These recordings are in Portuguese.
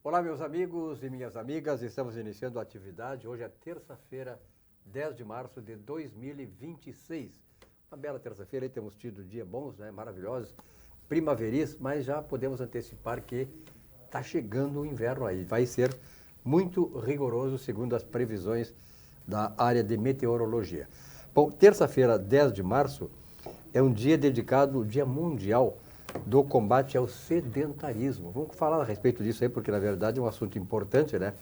Olá, meus amigos e minhas amigas, estamos iniciando a atividade. Hoje é terça-feira, 10 de março de 2026. Uma bela terça-feira, aí temos tido dias bons, né? Maravilhosos, primaveris, mas já podemos antecipar que está chegando o inverno aí. Vai ser muito rigoroso, segundo as previsões da área de meteorologia. Bom, terça-feira, 10 de março, é um dia dedicado ao Dia Mundial do Combate ao Sedentarismo. Vamos falar a respeito disso aí, porque na verdade é um assunto importante, né?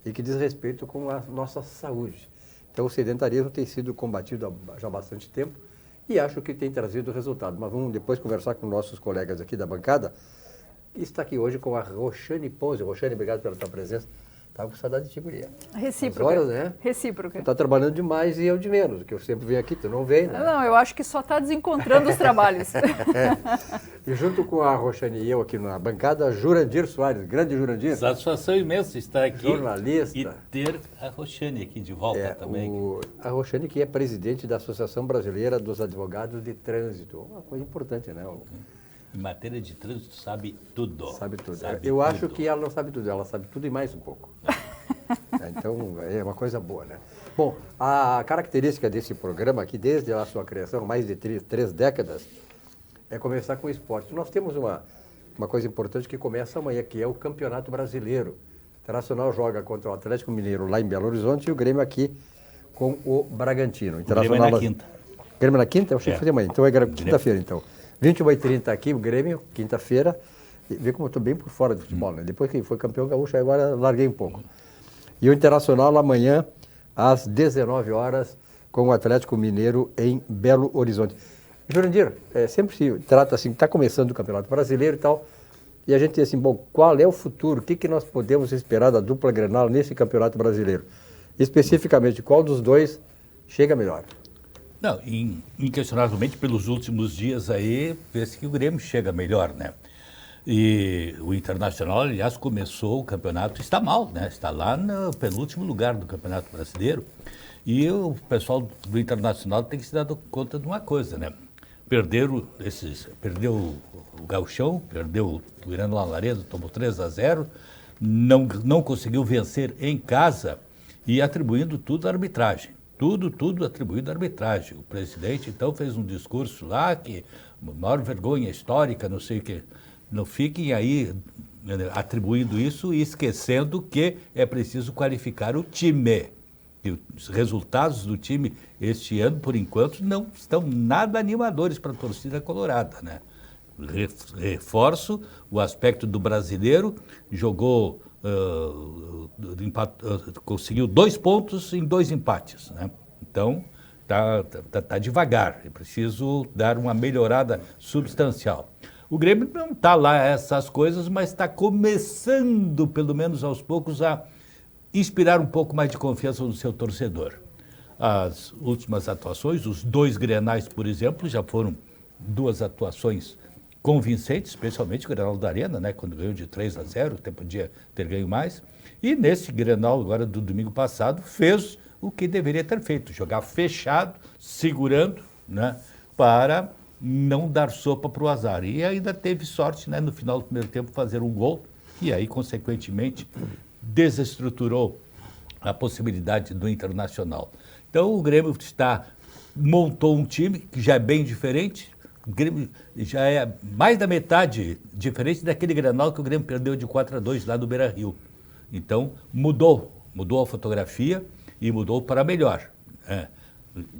E que diz respeito com a nossa saúde. Então o sedentarismo tem sido combatido há já bastante tempo e acho que tem trazido resultado. Mas vamos depois conversar com nossos colegas aqui da bancada, que está aqui hoje com a Roxane Ponce. Roxane, obrigado pela tua presença. Estava com saudade de ti, guria. Recíproca. As horas, né? Recíproca. Tu tá trabalhando demais e eu de menos, que eu sempre venho aqui, tu não vem, né? Não, eu acho que só está desencontrando os trabalhos. E junto com a Roxane e eu aqui na bancada, Jurandir Soares, grande Jurandir. Satisfação imensa estar aqui. Jornalista. E ter a Roxane aqui de volta também. A Roxane, que é presidente da Associação Brasileira dos Advogados de Trânsito. Uma coisa importante, né? Em matéria de trânsito, sabe tudo. Sabe tudo. Sabe Eu acho tudo. que ela não sabe tudo, ela sabe tudo e mais um pouco. Então, é uma coisa boa, né? Bom, a característica desse programa aqui, desde a sua criação, mais de três décadas, é começar com o esporte. Nós temos uma coisa importante que começa amanhã, que é o Campeonato Brasileiro. O Internacional joga contra o Atlético Mineiro lá em Belo Horizonte e o Grêmio aqui com o Bragantino. Grêmio é na quinta. Grêmio na quinta? Eu achei que fosse amanhã. Então é quinta-feira, então. 21h30 aqui, o Grêmio, quinta-feira. Vê como eu estou bem por fora do futebol, né? Depois que foi campeão gaúcho, agora larguei um pouco. E o Internacional amanhã, às 19 horas, com o Atlético Mineiro em Belo Horizonte. Jurandir, sempre se trata assim, está começando o Campeonato Brasileiro e tal, e a gente diz assim, bom, qual é o futuro? O que nós podemos esperar da dupla Grenal nesse Campeonato Brasileiro? Especificamente, qual dos dois chega melhor? Não, inquestionavelmente, pelos últimos dias aí, vê-se que o Grêmio chega melhor, né? E o Internacional, aliás, começou o campeonato, está mal, né? Está lá no penúltimo lugar do Campeonato Brasileiro. E o pessoal do Internacional tem que se dar conta de uma coisa, né? Perdeu o Gauchão, perdeu o Irã Laredo, tomou 3-0, não conseguiu vencer em casa e atribuindo tudo à arbitragem. Tudo atribuído à arbitragem. O presidente, então, fez um discurso lá que maior vergonha histórica, não sei o quê. Não fiquem aí atribuindo isso e esquecendo que é preciso qualificar o time. E os resultados do time este ano, por enquanto, não estão nada animadores para a torcida colorada, né? Reforço o aspecto do brasileiro, jogou, conseguiu 2 pontos em 2 empates, né? Então, tá devagar, é preciso dar uma melhorada substancial. O Grêmio não está lá essas coisas, mas está começando, pelo menos aos poucos, a inspirar um pouco mais de confiança no seu torcedor. As últimas atuações, os 2 Grenais, por exemplo, já foram 2 atuações convincentes, especialmente o Grenal da Arena, né, quando ganhou de 3-0, até podia ter ganho mais. E nesse Grenal, agora do domingo passado, fez o que deveria ter feito, jogar fechado, segurando, né, para não dar sopa para o azar. E ainda teve sorte, né, no final do primeiro tempo, fazer um gol, e aí, consequentemente, desestruturou a possibilidade do Internacional. Então, o Grêmio montou um time que já é bem diferente. O Grêmio já é mais da metade diferente daquele Grenal que o Grêmio perdeu de 4-2 lá no Beira-Rio. Então, mudou a fotografia e mudou para melhor.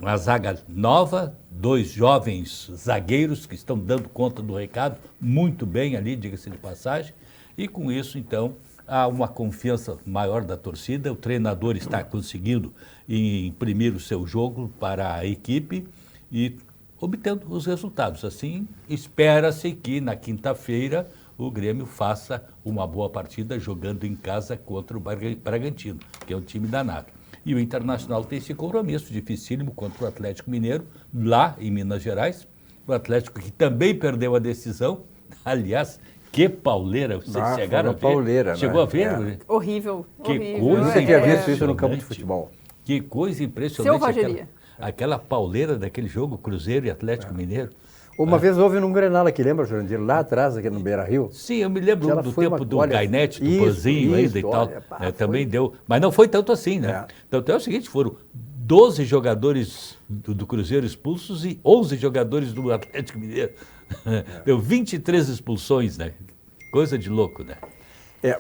Uma zaga nova, 2 jovens zagueiros que estão dando conta do recado muito bem ali, diga-se de passagem, e com isso, então, há uma confiança maior da torcida, o treinador está conseguindo imprimir o seu jogo para a equipe e obtendo os resultados. Assim, espera-se que na quinta-feira o Grêmio faça uma boa partida jogando em casa contra o Bragantino, que é um time danado. E o Internacional tem esse compromisso dificílimo contra o Atlético Mineiro, lá em Minas Gerais. O Atlético que também perdeu a decisão. Aliás, que pauleira, vocês chegaram a ver? Pauleira, Chegou né? a ver? Horrível. Que horrível. coisa. Você tinha visto isso no campo de futebol? Que coisa impressionante. Selvageria. Aquela pauleira daquele jogo, Cruzeiro e Atlético Mineiro. Uma vez houve num Grenal aqui, lembra, Jurandir? Lá atrás, aqui no Beira-Rio. Sim, eu me lembro Ela do foi tempo uma- do olha, Gainete, do isso, Pozinho ainda e isso, tal. olha, pá, Também foi- deu. Mas não foi tanto assim, né? É. Então é o seguinte, foram 12 jogadores do Cruzeiro expulsos e 11 jogadores do Atlético Mineiro. Deu 23 expulsões, né? Coisa de louco, né?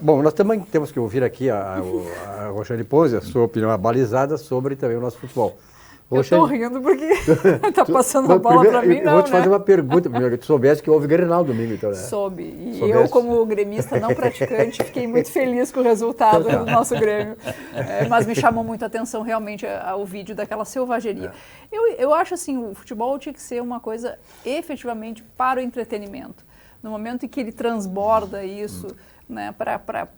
Bom, nós também temos que ouvir aqui a Roxane Pose, a sua opinião abalizada sobre também o nosso futebol. Eu tô rindo porque tá passando a bola Primeiro, para mim, eu não, vou te né? fazer uma pergunta primeiro, que tu soubesse que houve Grenal domingo, então, né? Soube. E Soubesse. eu, como gremista não praticante, fiquei muito feliz com o resultado do nosso Grêmio. Mas me chamou muito a atenção realmente o vídeo daquela selvageria. Eu acho assim, o futebol tinha que ser uma coisa efetivamente para o entretenimento. No momento em que ele transborda isso, né, para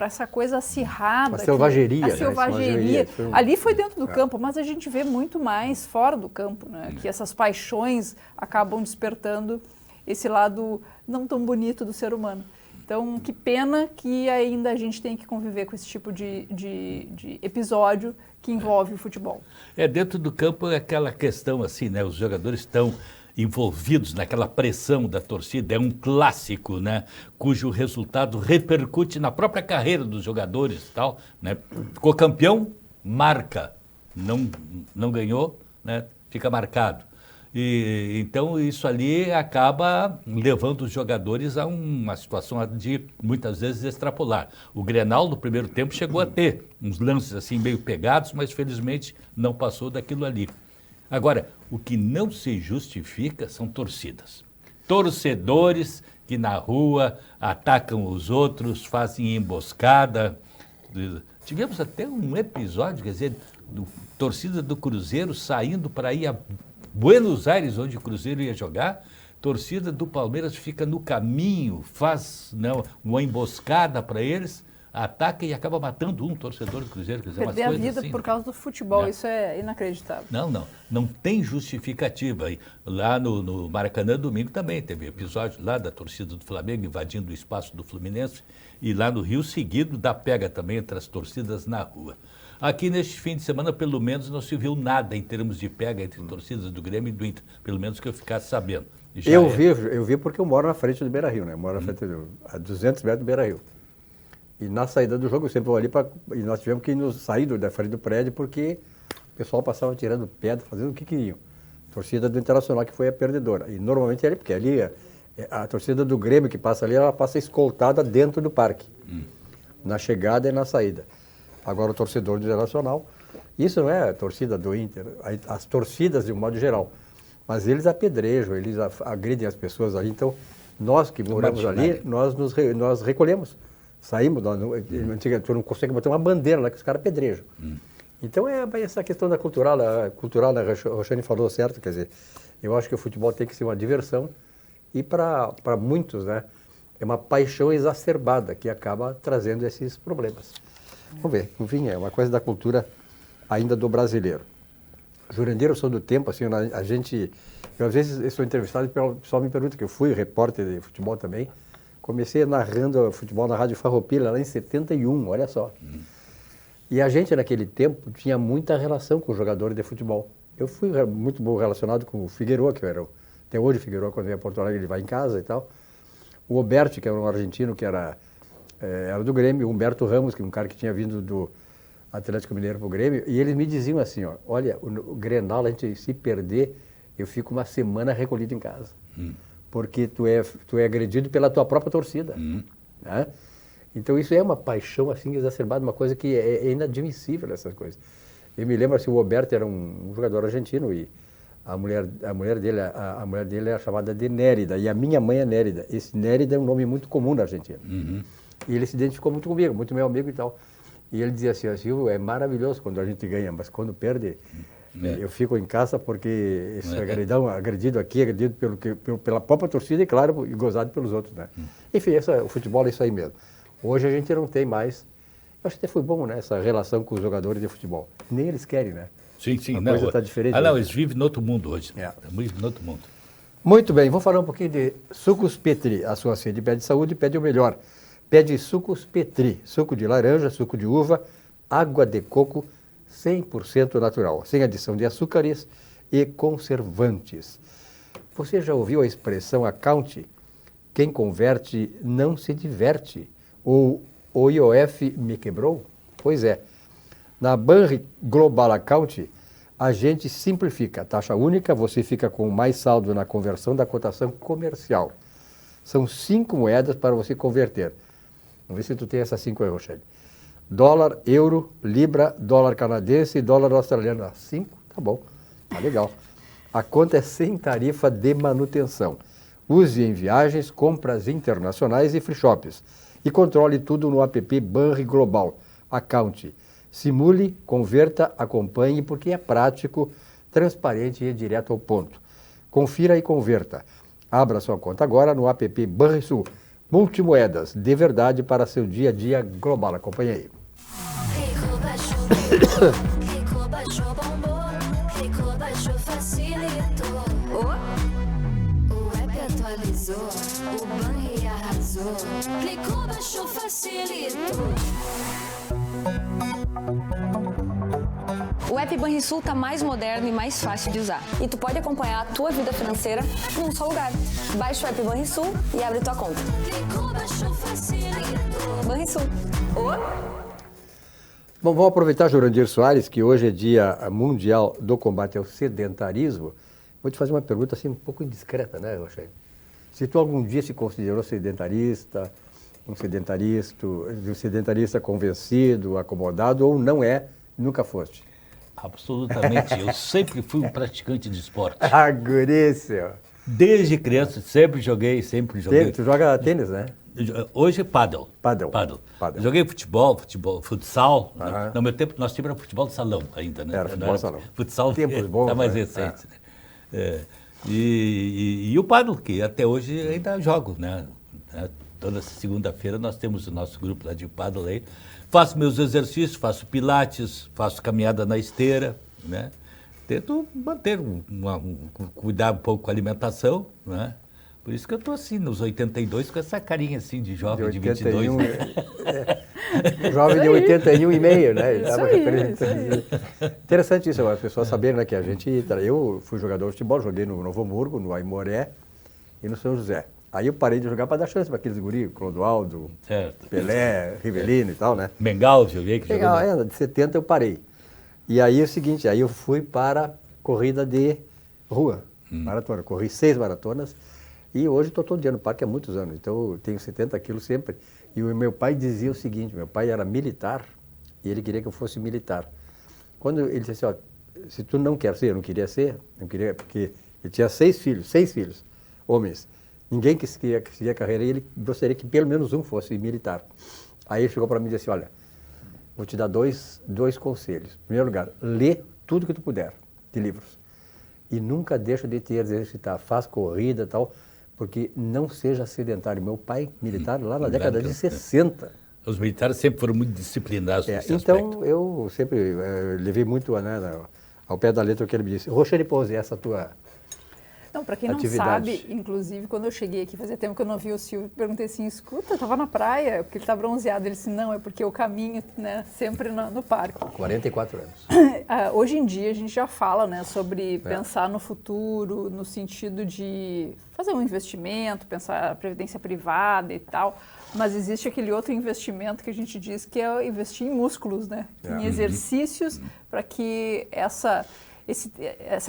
essa coisa acirrada. A selvageria, A né? selvageria. Foi um- Ali foi dentro do campo, mas a gente vê muito mais fora do campo, né? Que essas paixões acabam despertando esse lado não tão bonito do ser humano. Então, que pena que ainda a gente tem que conviver com esse tipo de episódio que envolve o futebol. Dentro do campo é aquela questão assim, né? Os jogadores estão envolvidos naquela pressão da torcida, é um clássico, né? Cujo resultado repercute na própria carreira dos jogadores e tal, né? Ficou campeão, marca. Não ganhou, né? Fica marcado. E então isso ali acaba levando os jogadores a uma situação de muitas vezes extrapolar. O Grenal no primeiro tempo chegou a ter uns lances assim meio pegados, mas felizmente não passou daquilo ali. Agora, o que não se justifica são torcidas. Torcedores que na rua atacam os outros, fazem emboscada. Tivemos até um episódio, quer dizer, torcida do Cruzeiro saindo para ir a Buenos Aires, onde o Cruzeiro ia jogar. Torcida do Palmeiras fica no caminho, faz uma emboscada para eles, ataca e acaba matando um torcedor do Cruzeiro. Quer dizer, umas Perder a coisas vida assim, por né? causa do futebol, isso é inacreditável. Não tem justificativa. E lá no Maracanã, domingo, também teve episódio lá da torcida do Flamengo invadindo o espaço do Fluminense e lá no Rio, seguido da pega também entre as torcidas na rua. Aqui neste fim de semana, pelo menos, não se viu nada em termos de pega entre torcidas do Grêmio e do Inter, pelo menos que eu ficasse sabendo. Eu vi porque eu moro na frente do Beira-Rio, né? Eu moro na frente a 200 metros do Beira-Rio. E na saída do jogo, eu sempre vou ali e nós tivemos que nos sair da frente do prédio porque o pessoal passava tirando pedra, fazendo o que queriam. Torcida do Internacional, que foi a perdedora. E normalmente é ali, porque ali a torcida do Grêmio que passa ali, ela passa escoltada dentro do parque. Na chegada e na saída. Agora o torcedor do Internacional, isso não é a torcida do Inter, as torcidas de um modo geral. Mas eles apedrejam, eles agridem as pessoas ali. Então, nós que moramos ali, nós recolhemos. Saímos, tu não consegue botar uma bandeira lá que os caras apedrejam. Então é essa questão da cultural, a Roxane falou certo, quer dizer, eu acho que o futebol tem que ser uma diversão e para muitos, né, é uma paixão exacerbada que acaba trazendo esses problemas. Vamos ver, enfim, é uma coisa da cultura ainda do brasileiro. Jurandir, eu sou do tempo, assim, eu às vezes eu sou entrevistado e o pessoal me pergunta, que eu fui repórter de futebol também, comecei narrando futebol na Rádio Farroupilha lá em 71, olha só. E a gente naquele tempo tinha muita relação com os jogadores de futebol. Eu fui muito bom relacionado com o Figueroa, que era até hoje o Figueroa, quando vem a Porto Alegre, ele vai em casa e tal. O Oberto, que era um argentino, que era do Grêmio, o Humberto Ramos, que é um cara que tinha vindo do Atlético Mineiro para o Grêmio, e eles me diziam assim, ó, olha, o Grenal, a gente se perder, eu fico uma semana recolhido em casa. Porque tu é agredido pela tua própria torcida. Né? Então isso é uma paixão assim exacerbada, uma coisa que é inadmissível, essas coisas. Eu me lembro assim, o Roberto era um jogador argentino e a mulher dele era chamada de Nérida, e a minha mãe é Nérida. Esse Nérida é um nome muito comum na Argentina. E ele se identificou muito comigo, muito meu amigo e tal. E ele dizia assim, Silvio, é maravilhoso quando a gente ganha, mas quando perde, eu fico em casa porque esse agredido aqui, agredido pela própria torcida e, claro, gozado pelos outros, né? Enfim, o futebol é isso aí mesmo. Hoje a gente não tem mais, eu acho que até foi bom, né, essa relação com os jogadores de futebol. Nem eles querem, né? Sim. A coisa está diferente. Não, eles vivem no outro mundo hoje. Vivem no outro mundo. Muito bem, vou falar um pouquinho de Sucos Petri. A sua sede pede saúde, pede o melhor. Pede Sucos Petri, suco de laranja, suco de uva, água de coco, 100% natural, sem adição de açúcares e conservantes. Você já ouviu a expressão account? Quem converte não se diverte. Ou o IOF me quebrou? Pois é. Na Banri Global Account, a gente simplifica. A taxa única, você fica com mais saldo na conversão da cotação comercial. São 5 moedas para você converter. Vamos ver se tu tem essas 5 aí, Rochelle. Dólar, euro, libra, dólar canadense e dólar australiano. 5? Tá bom. Tá legal. A conta é sem tarifa de manutenção. Use em viagens, compras internacionais e free shops. E controle tudo no app Banri Global Account. Simule, converta, acompanhe, porque é prático, transparente e direto ao ponto. Confira e converta. Abra sua conta agora no app Banrisul. Multimoedas, de verdade para seu dia a dia global. Acompanhe aí. Rico baixou, bombou. Rico baixou, facilitou. O app atualizou. O Banri arrasou. Clicou, baixou, facilitou. O app Banrisul tá mais moderno e mais fácil de usar. E tu pode acompanhar a tua vida financeira num só lugar. Baixa o app Banrisul e abre tua conta. Clicou, baixou, facilitou. Banrisul. Bom, vamos aproveitar, Jurandir Soares, que hoje é Dia Mundial do Combate ao Sedentarismo. Vou te fazer uma pergunta assim um pouco indiscreta, né, Rochelle? Se tu algum dia se considerou sedentarista, um sedentarista convencido, acomodado, ou não é, nunca foste? Absolutamente. Eu sempre fui um praticante de esporte. Ah, guríssimo! Desde criança, sempre joguei. Tu joga tênis, né? Hoje é paddle. Paddle. Joguei futebol, futsal. Aham. No meu tempo, nós tínhamos futebol de salão ainda, né? Era futebol de salão. Futsal Tempos bons, tá mais né? recente. Né? E o paddle, que até hoje ainda jogo, né? Toda segunda-feira nós temos o nosso grupo lá de paddle aí. Faço meus exercícios, faço pilates, faço caminhada na esteira, né? Tento manter, cuidar um pouco com a alimentação, né? Por isso que eu estou assim, nos 82, com essa carinha assim de jovem de 22. Jovem de 81 e meio, né? Isso aí. Interessante isso, as pessoas saberem, né, que a gente... Eu fui jogador de futebol, joguei no Novo Hamburgo, no Aimoré e no São José. Aí eu parei de jogar para dar chance para aqueles guris, Clodoaldo, Certo. Pelé, Rivelino e tal, né? Mengal, joguei que Legal, jogou. de 70 eu parei. E aí é o seguinte, aí eu fui para corrida de rua, maratona. Corri 6 maratonas e hoje estou todo dia no parque há muitos anos. Então eu tenho 70 quilos sempre. E o meu pai dizia o seguinte, meu pai era militar e ele queria que eu fosse militar. Quando ele disse assim, ó, se tu não quer ser, eu não queria ser, não queria, porque ele tinha 6 filhos, homens. Ninguém que seguia a carreira e ele gostaria que pelo menos um fosse militar. Aí ele chegou para mim e disse, olha, vou te dar dois conselhos. Em primeiro lugar, lê tudo que tu puder de livros. E nunca deixa de te exercitar. Faz corrida e tal, porque não seja sedentário. Meu pai, militar, lá na década de 60. Os militares sempre foram muito disciplinados nesse Então, aspecto. eu sempre levei muito ao pé da letra o que ele me disse. Rochelle Pose, essa tua... Não, para quem não atividade. sabe, inclusive, quando eu cheguei aqui, fazia tempo que eu não vi o Silvio, perguntei assim, escuta, eu tava na praia, porque ele tá bronzeado. Ele disse, não, é porque eu caminho, né, sempre no parque. 44 anos. Hoje em dia, a gente já fala, né, sobre pensar no futuro, no sentido de fazer um investimento, pensar a previdência privada e tal, mas existe aquele outro investimento que a gente diz que é investir em músculos, né, em exercícios, para que essa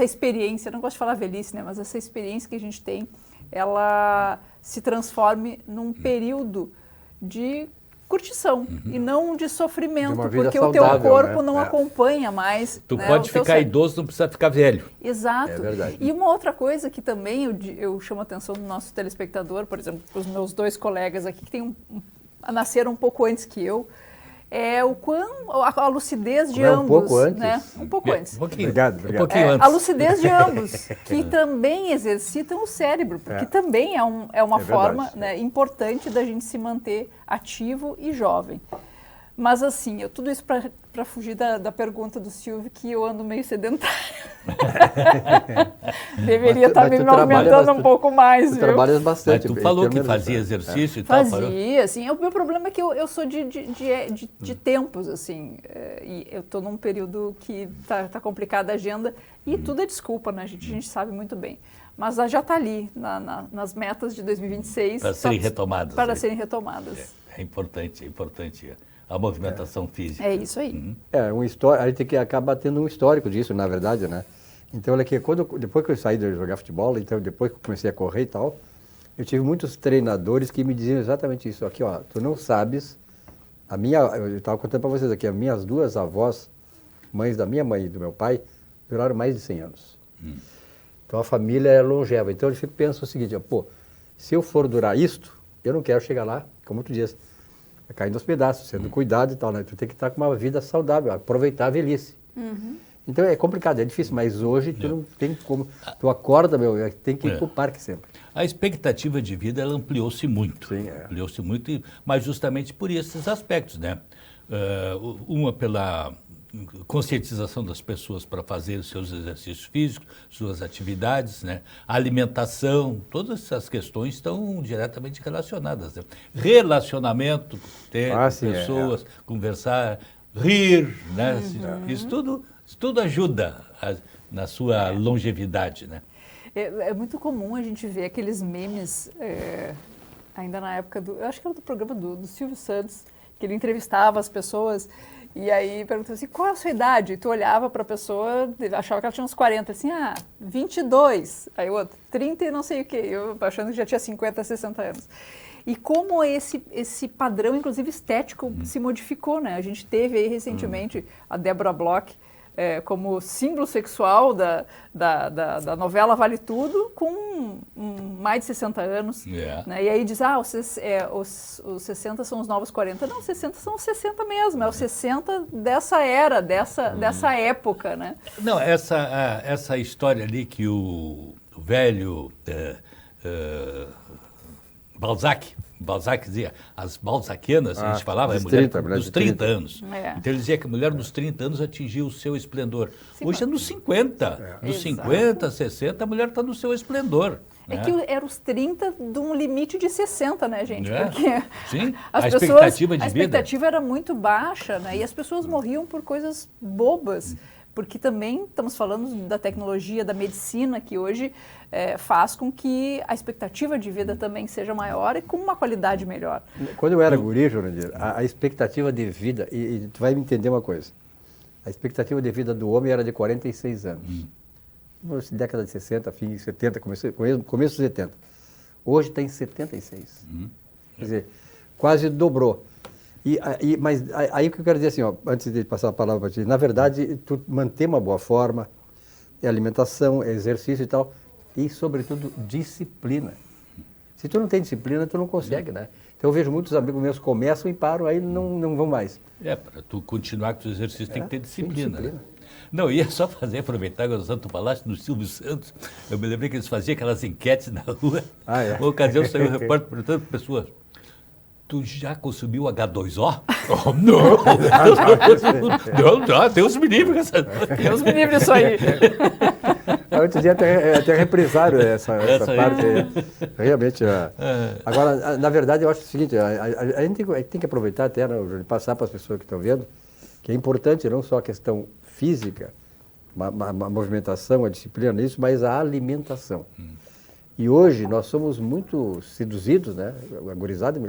experiência, não gosto de falar velhice, né, mas essa experiência que a gente tem, ela se transforme num período de curtição e não de sofrimento, De uma vida porque o teu saudável, corpo né? não acompanha mais. Tu né, pode o teu ficar cérebro. idoso, não precisa ficar velho. Exato. É verdade. E uma outra coisa que também eu chamo a atenção do nosso telespectador, por exemplo, os meus 2 colegas aqui que nasceram um pouco antes que eu, é a lucidez de ambos. Um pouco antes? Né? Um pouco antes. Um pouquinho. Obrigado. Um pouquinho antes. A lucidez de ambos, que também exercitam o cérebro, porque também é uma É forma, verdade. né, importante da gente se manter ativo e jovem. Mas assim, tudo isso para fugir da pergunta do Silvio, que eu ando meio sedentário. Deveria estar me aumentando um pouco mais, Tu viu? trabalhas Mas bastante. tu falou pelo que menos, fazia né? exercício e tal. Parou. Fazia, assim, o meu problema é que eu sou de tempos, assim, e eu estou num período que tá complicada a agenda, e tudo é desculpa, né, a gente sabe muito bem. mas já está ali nas metas de 2026. Para serem retomadas. Para serem retomadas. É importante a movimentação física. É isso aí. A gente tem que acabar tendo um histórico disso, na verdade, né? Então, olha aqui, depois que eu saí de jogar futebol, então depois que eu comecei a correr e tal, eu tive muitos treinadores que me diziam exatamente isso. Aqui, ó, tu não sabes, eu estava contando para vocês aqui, as minhas duas avós, mães da minha mãe e do meu pai, duraram mais de 100 anos. Então a família é longeva. Então eu penso o seguinte, pô, se eu for durar isto, eu não quero chegar lá, como tu diz, caindo aos pedaços, sendo cuidado e tal, né? Tu tem que estar com uma vida saudável, aproveitar a velhice. Então é complicado, é difícil, mas hoje tu não tem como. Tu acorda, tem que ir para o parque sempre. A expectativa de vida ela ampliou-se muito. Sim, Ampliou-se muito, mas justamente por esses aspectos, né? Uma pela conscientização das pessoas para fazer os seus exercícios físicos, suas atividades, né? A alimentação, todas essas questões estão diretamente relacionadas. Né? Relacionamento, ter pessoas, conversar, rir, né? Isso tudo ajuda na sua longevidade, né? É muito comum a gente ver aqueles memes, ainda na época eu acho que era do programa do Silvio Santos, que ele entrevistava as pessoas e aí perguntava assim, qual é a sua idade? E tu olhava para a pessoa, achava que ela tinha uns 40, assim, 22. Aí o outro, 30 e não sei o quê, eu achando que já tinha 50, 60 anos. E como esse padrão, inclusive estético, se modificou, né? A gente teve aí recentemente a Débora Bloch como símbolo sexual da novela Vale Tudo, com mais de 60 anos. Né? E aí diz, os 60 são os novos 40. Não, os 60 são os 60 mesmo, é os 60 dessa era, dessa época, né? Não, essa história ali que o velho Balzac dizia, as balzaquianas, a gente falava, dos a mulher 30, dos 30 anos. Então ele dizia que a mulher dos 30 anos atingiu o seu esplendor. Hoje é nos 50. Dos 50, 60, a mulher está no seu esplendor. É que era os 30 de um limite de 60, né, gente? Porque sim, a expectativa era muito baixa, né? E as pessoas morriam por coisas bobas. Porque também estamos falando da tecnologia, da medicina, que hoje faz com que a expectativa de vida também seja maior e com uma qualidade melhor. Quando eu era guri, Jurandir, a expectativa de vida, e tu vai me entender uma coisa, a expectativa de vida do homem era de 46 anos. Década de 60, fim de 70, começo dos 70. Hoje está em 76. Quer dizer, quase dobrou. Mas aí o que eu quero dizer assim, antes de passar a palavra para ti, na verdade, tu manter uma boa forma, alimentação, exercício e tal, e sobretudo disciplina. Se tu não tem disciplina, tu não consegue, né? Então eu vejo muitos amigos meus começam e param, aí não vão mais. Para tu continuar com os exercícios tem que ter disciplina. Né? Não, ia só aproveitar que o Santo Palácio do Silvio Santos, eu me lembrei que eles faziam aquelas enquetes na rua. Uma ocasião saiu um repórter perguntando para pessoas, tu já consumiu H2O? Oh, não! Não, tem uns meninos. Tem uns meninos isso aí. Outro dia até reprisaram essa parte aí. Realmente. Agora, na verdade, eu acho o seguinte, a gente tem que aproveitar até, né, passar para as pessoas que estão vendo, que é importante não só a questão física, a movimentação, a disciplina nisso, mas a alimentação. E hoje nós somos muito seduzidos, né? A gurizada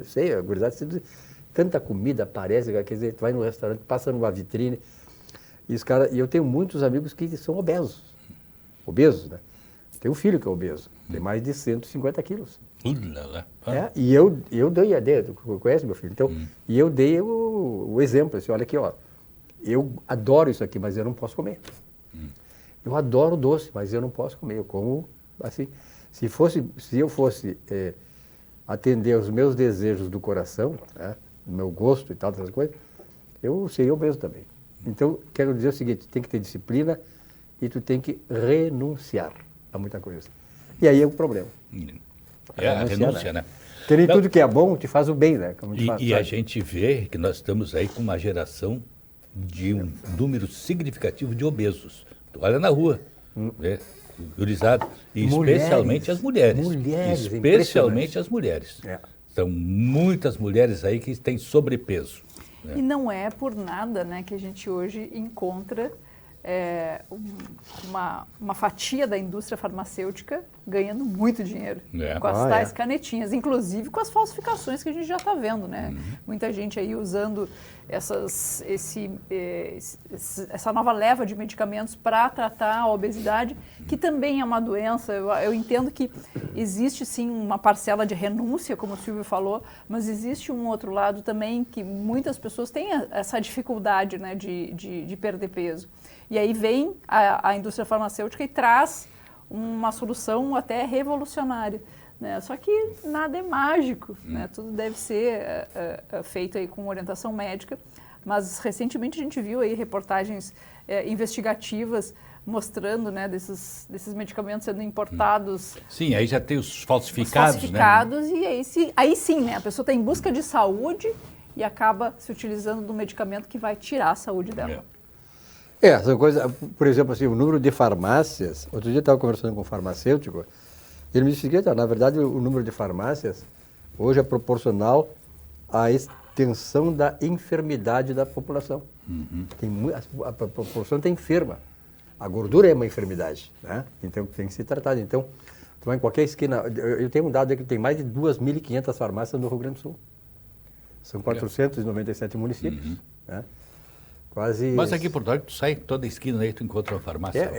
seduzida. Tanta comida aparece, quer dizer, tu vai no restaurante, passa numa vitrine, e eu tenho muitos amigos que são obesos, né? Tem um filho que é obeso, tem mais de 150 quilos. E eu dei a ideia, tu conhece meu filho? Então, e eu dei o exemplo, assim, olha aqui, eu adoro isso aqui, mas eu não posso comer. Eu adoro doce, mas eu não posso comer, eu como assim. Se eu fosse atender aos meus desejos do coração, né, do meu gosto e tal, dessas coisas, eu seria obeso também. Então, quero dizer o seguinte, tem que ter disciplina e tu tem que renunciar a muita coisa. E aí é o problema. A renúncia, né? Porque nem tudo que é bom te faz o bem, né? A gente vê que nós estamos aí com uma geração de um número significativo de obesos. Tu olha na rua, né? Gurizada, e especialmente as mulheres. Especialmente as mulheres. São muitas mulheres aí que têm sobrepeso. Né? E não é por nada, né, que a gente hoje encontra uma fatia da indústria farmacêutica ganhando muito dinheiro com as tais canetinhas, inclusive com as falsificações que a gente já está vendo, né? Muita gente aí usando essa nova leva de medicamentos para tratar a obesidade, que também é uma doença. Eu entendo que existe sim uma parcela de renúncia, como o Silvio falou, mas existe um outro lado também que muitas pessoas têm essa dificuldade, né, de perder peso. E aí vem a indústria farmacêutica e traz uma solução até revolucionária, né? Só que nada é mágico, né? Tudo deve ser feito aí com orientação médica, mas recentemente a gente viu aí reportagens investigativas mostrando, né, desses medicamentos sendo importados. Sim, aí já tem os falsificados, né? E aí sim, né, a pessoa está em busca de saúde e acaba se utilizando de um medicamento que vai tirar a saúde dela. São coisas, por exemplo, assim, o número de farmácias, outro dia eu estava conversando com um farmacêutico, ele me disse que, na verdade, o número de farmácias hoje é proporcional à extensão da enfermidade da população. A população está enferma. A gordura é uma enfermidade, né? Então tem que ser tratada. Então, tu vai em qualquer esquina, eu tenho um dado aqui que tem mais de 2.500 farmácias no Rio Grande do Sul. São 497 municípios, né? Quase... Mas aqui por Porto, tu sai toda esquina aí, tu encontra uma farmácia.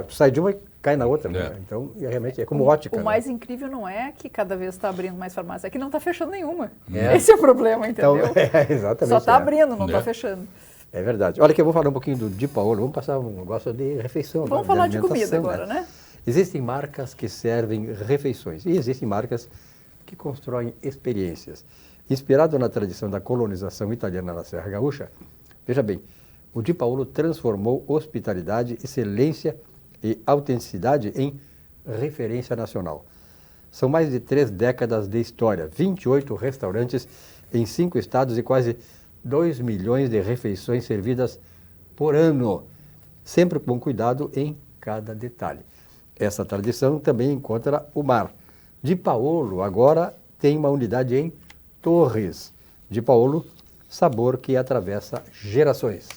Tu sai de uma e cai na outra, né? Então, realmente, é como ótica. O mais incrível não é que cada vez está abrindo mais farmácia, é que não está fechando nenhuma. Esse é o problema, entendeu? Então, exatamente. Só está abrindo, não está fechando. É verdade. Olha que eu vou falar um pouquinho do Di Paolo, vamos passar um negócio de refeição. Vamos falar de comida agora, né? Existem marcas que servem refeições e existem marcas que constroem experiências. Inspirado na tradição da colonização italiana na Serra Gaúcha, veja bem, o Di Paolo transformou hospitalidade, excelência e autenticidade em referência nacional. São mais de 3 décadas de história, 28 restaurantes em 5 estados e quase 2 milhões de refeições servidas por ano, sempre com cuidado em cada detalhe. Essa tradição também encontra o mar. Di Paolo agora tem uma unidade em Torres. Di Paolo, sabor que atravessa gerações.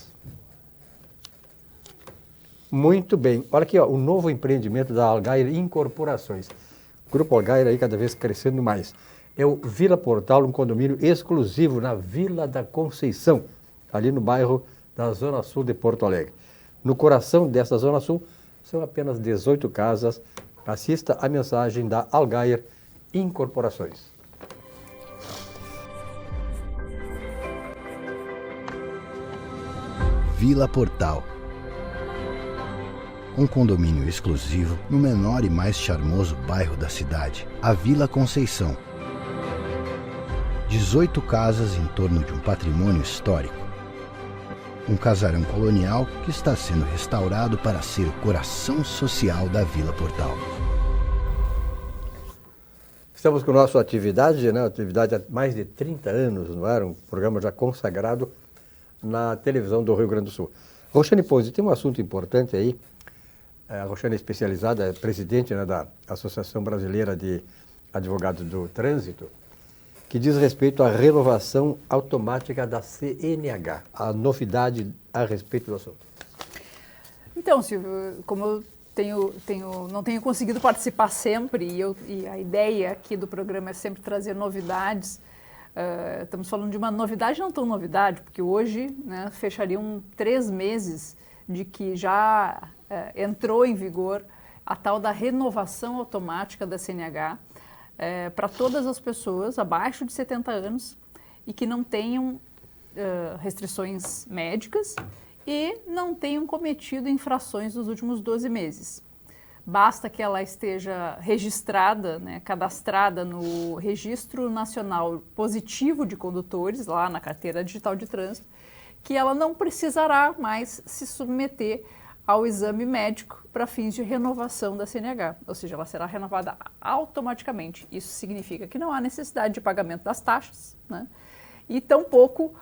Muito bem. Olha aqui, ó, o novo empreendimento da Algair Incorporações. O Grupo Algair aí cada vez crescendo mais. É o Vila Portal, um condomínio exclusivo na Vila da Conceição, ali no bairro da Zona Sul de Porto Alegre. No coração dessa Zona Sul, são apenas 18 casas. Assista a mensagem da Algair Incorporações. Vila Portal. Um condomínio exclusivo no menor e mais charmoso bairro da cidade, a Vila Conceição. 18 casas em torno de um patrimônio histórico. Um casarão colonial que está sendo restaurado para ser o coração social da Vila Portal. Estamos com a nossa atividade, né? Atividade há mais de 30 anos, não era? Um programa já consagrado na televisão do Rio Grande do Sul. Roxane Pose, tem um assunto importante aí. A Roxane é especializada, é presidente, né, da Associação Brasileira de Advogados do Trânsito, que diz respeito à renovação automática da CNH, a novidade a respeito do assunto. Então, Silvio, como eu não tenho conseguido participar sempre, e a ideia aqui do programa é sempre trazer novidades, estamos falando de uma novidade, não tão novidade, porque hoje, né, fechariam 3 meses de que já entrou em vigor a tal da renovação automática da CNH, para todas as pessoas abaixo de 70 anos e que não tenham restrições médicas e não tenham cometido infrações nos últimos 12 meses. Basta que ela esteja registrada, né, cadastrada no Registro Nacional Positivo de Condutores, lá na Carteira Digital de Trânsito, que ela não precisará mais se submeter ao exame médico para fins de renovação da CNH, ou seja, ela será renovada automaticamente. Isso significa que não há necessidade de pagamento das taxas, né? E tampouco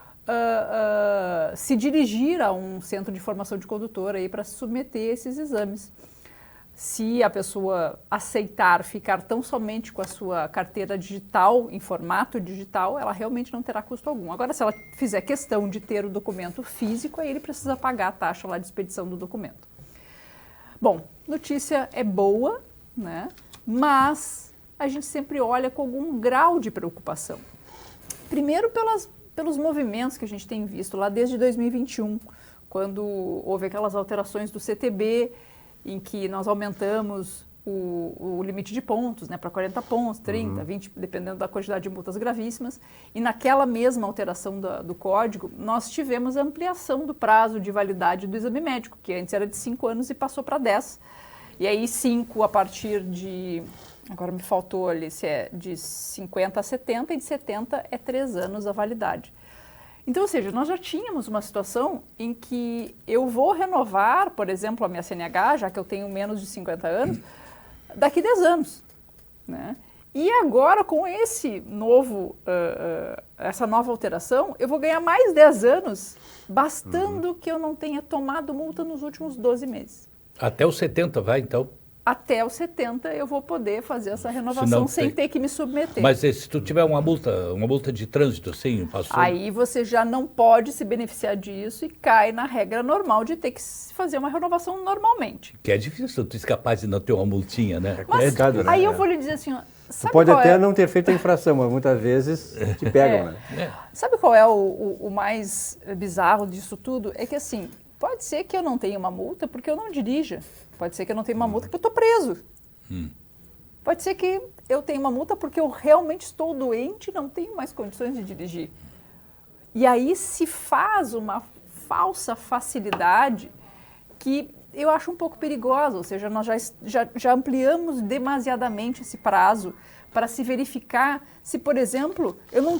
se dirigir a um centro de formação de condutor aí para submeter esses exames. Se a pessoa aceitar ficar tão somente com a sua carteira digital, em formato digital, ela realmente não terá custo algum. Agora, se ela fizer questão de ter o documento físico, aí ele precisa pagar a taxa lá de expedição do documento. Bom, notícia é boa, né? Mas a gente sempre olha com algum grau de preocupação. Primeiro pelos movimentos que a gente tem visto lá desde 2021, quando houve aquelas alterações do CTB, em que nós aumentamos o limite de pontos, né, para 40 pontos, 30, 20, dependendo da quantidade de multas gravíssimas. E naquela mesma alteração do código, nós tivemos a ampliação do prazo de validade do exame médico, que antes era de 5 anos e passou para 10. E aí 5 a partir de, agora me faltou ali, se é de 50 a 70, e de 70 é 3 anos a validade. Então, ou seja, nós já tínhamos uma situação em que eu vou renovar, por exemplo, a minha CNH, já que eu tenho menos de 50 anos, daqui 10 anos, né? E agora, com esse novo, essa nova alteração, eu vou ganhar mais 10 anos, bastando que eu não tenha tomado multa nos últimos 12 meses. Até os 70 vai, então? Até os 70 eu vou poder fazer essa renovação sem ter que me submeter. Mas se tu tiver uma multa de trânsito, assim, passou... Aí você já não pode se beneficiar disso e cai na regra normal de ter que fazer uma renovação normalmente. Que é difícil tu escapar de não ter uma multinha, né? Mas complicado, né? aí eu vou lhe dizer assim, ó, Tu pode até não ter feito a infração, mas muitas vezes te pegam, né? Sabe qual é o mais bizarro disso tudo? É que assim, pode ser que eu não tenha uma multa porque eu não dirija. Pode ser que eu não tenha uma multa porque eu estou preso. Pode ser que eu tenha uma multa porque eu realmente estou doente e não tenho mais condições de dirigir. E aí se faz uma falsa facilidade que eu acho um pouco perigosa, ou seja, nós já ampliamos demasiadamente esse prazo para se verificar se, por exemplo, eu não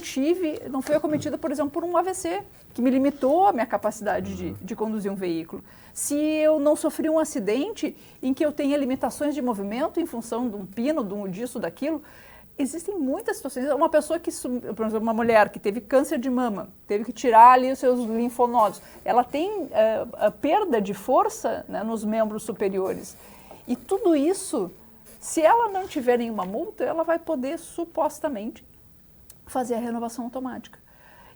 fui acometida, por exemplo, por um AVC, que me limitou a minha capacidade de conduzir um veículo. Se eu não sofri um acidente em que eu tenha limitações de movimento em função de um pino, disso, daquilo. Existem muitas situações. Uma pessoa que, por exemplo, uma mulher que teve câncer de mama, teve que tirar ali os seus linfonodos, ela tem a perda de força, né, nos membros superiores. E tudo isso, se ela não tiver nenhuma multa, ela vai poder, supostamente, fazer a renovação automática.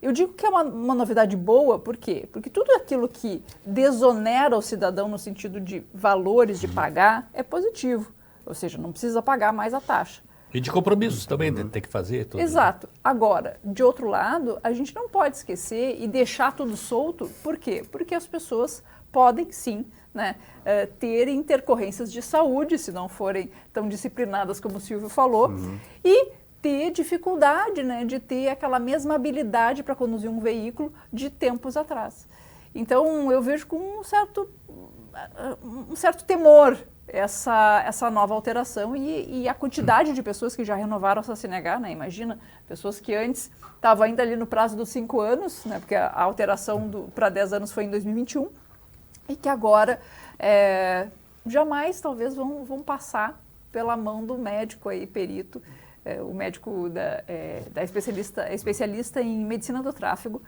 Eu digo que é uma novidade boa, por quê? Porque tudo aquilo que desonera o cidadão no sentido de valores de pagar é positivo. Ou seja, não precisa pagar mais a taxa. E de compromissos também, tem que fazer tudo. Exato. Agora, de outro lado, a gente não pode esquecer e deixar tudo solto. Por quê? Porque as pessoas podem, sim, né, ter intercorrências de saúde, se não forem tão disciplinadas como o Silvio falou, e ter dificuldade, né, de ter aquela mesma habilidade para conduzir um veículo de tempos atrás. Então, eu vejo com um certo temor essa nova alteração e a quantidade de pessoas que já renovaram essa CNH, né? Imagina, pessoas que antes estavam ainda ali no prazo dos 5 anos, né? Porque a alteração para 10 anos foi em 2021, e que agora jamais talvez vão passar pela mão do médico aí, perito, o médico especialista em medicina do tráfego,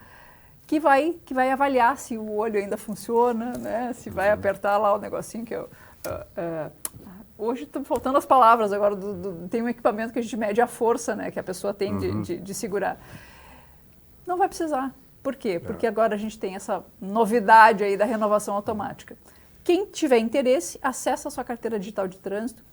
que vai avaliar se o olho ainda funciona, né? Se vai apertar lá o negocinho que eu... hoje estão faltando as palavras agora, tem um equipamento que a gente mede a força, né, que a pessoa tem de segurar. Não vai precisar. Por quê? Porque agora a gente tem essa novidade aí da renovação automática. Quem tiver interesse, acessa a sua carteira digital de trânsito,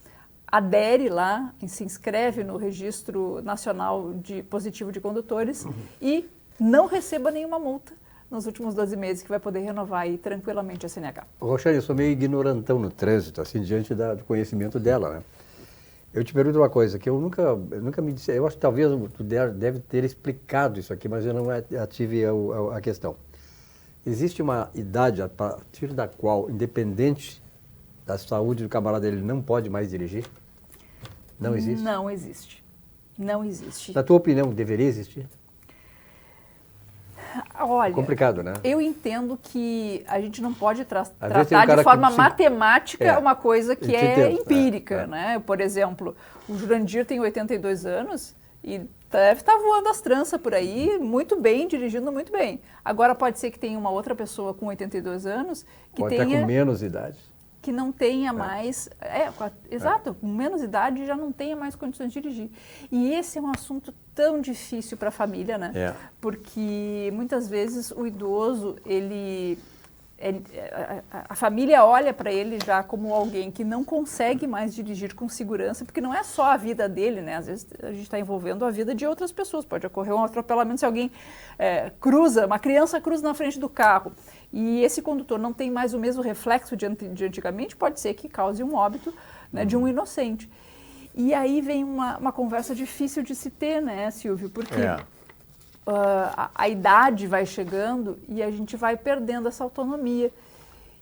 adere lá, se inscreve no Registro Nacional de Positivo de Condutores e não receba nenhuma multa nos últimos 12 meses, que vai poder renovar aí tranquilamente a CNH. Roxane, eu sou meio ignorantão no trânsito, assim, diante do conhecimento dela, né? Eu te pergunto uma coisa, que eu nunca me disse, eu acho que talvez tu deve ter explicado isso aqui, mas eu não ative a questão. Existe uma idade a partir da qual, independente da saúde do camarada, ele não pode mais dirigir? Não existe? Não existe. Não existe. Na tua opinião, deveria existir? Olha, complicado, né? Eu entendo que a gente não pode tratar de forma matemática uma coisa que é empírica, né? Por exemplo, o Jurandir tem 82 anos e deve estar voando as tranças por aí, muito bem, dirigindo muito bem. Agora pode ser que tenha uma outra pessoa com 82 anos que pode estar com menos idade. Que não tenha mais... exato, com menos idade já não tenha mais condições de dirigir. E esse é um assunto tão difícil para a família, né? Porque muitas vezes o idoso, ele a família olha para ele já como alguém que não consegue mais dirigir com segurança, porque não é só a vida dele, né? Às vezes a gente está envolvendo a vida de outras pessoas. Pode ocorrer um atropelamento se alguém uma criança cruza na frente do carro e esse condutor não tem mais o mesmo reflexo de antigamente, pode ser que cause um óbito, né, de um inocente. E aí vem uma conversa difícil de se ter, né, Silvio? Porque a idade vai chegando e a gente vai perdendo essa autonomia.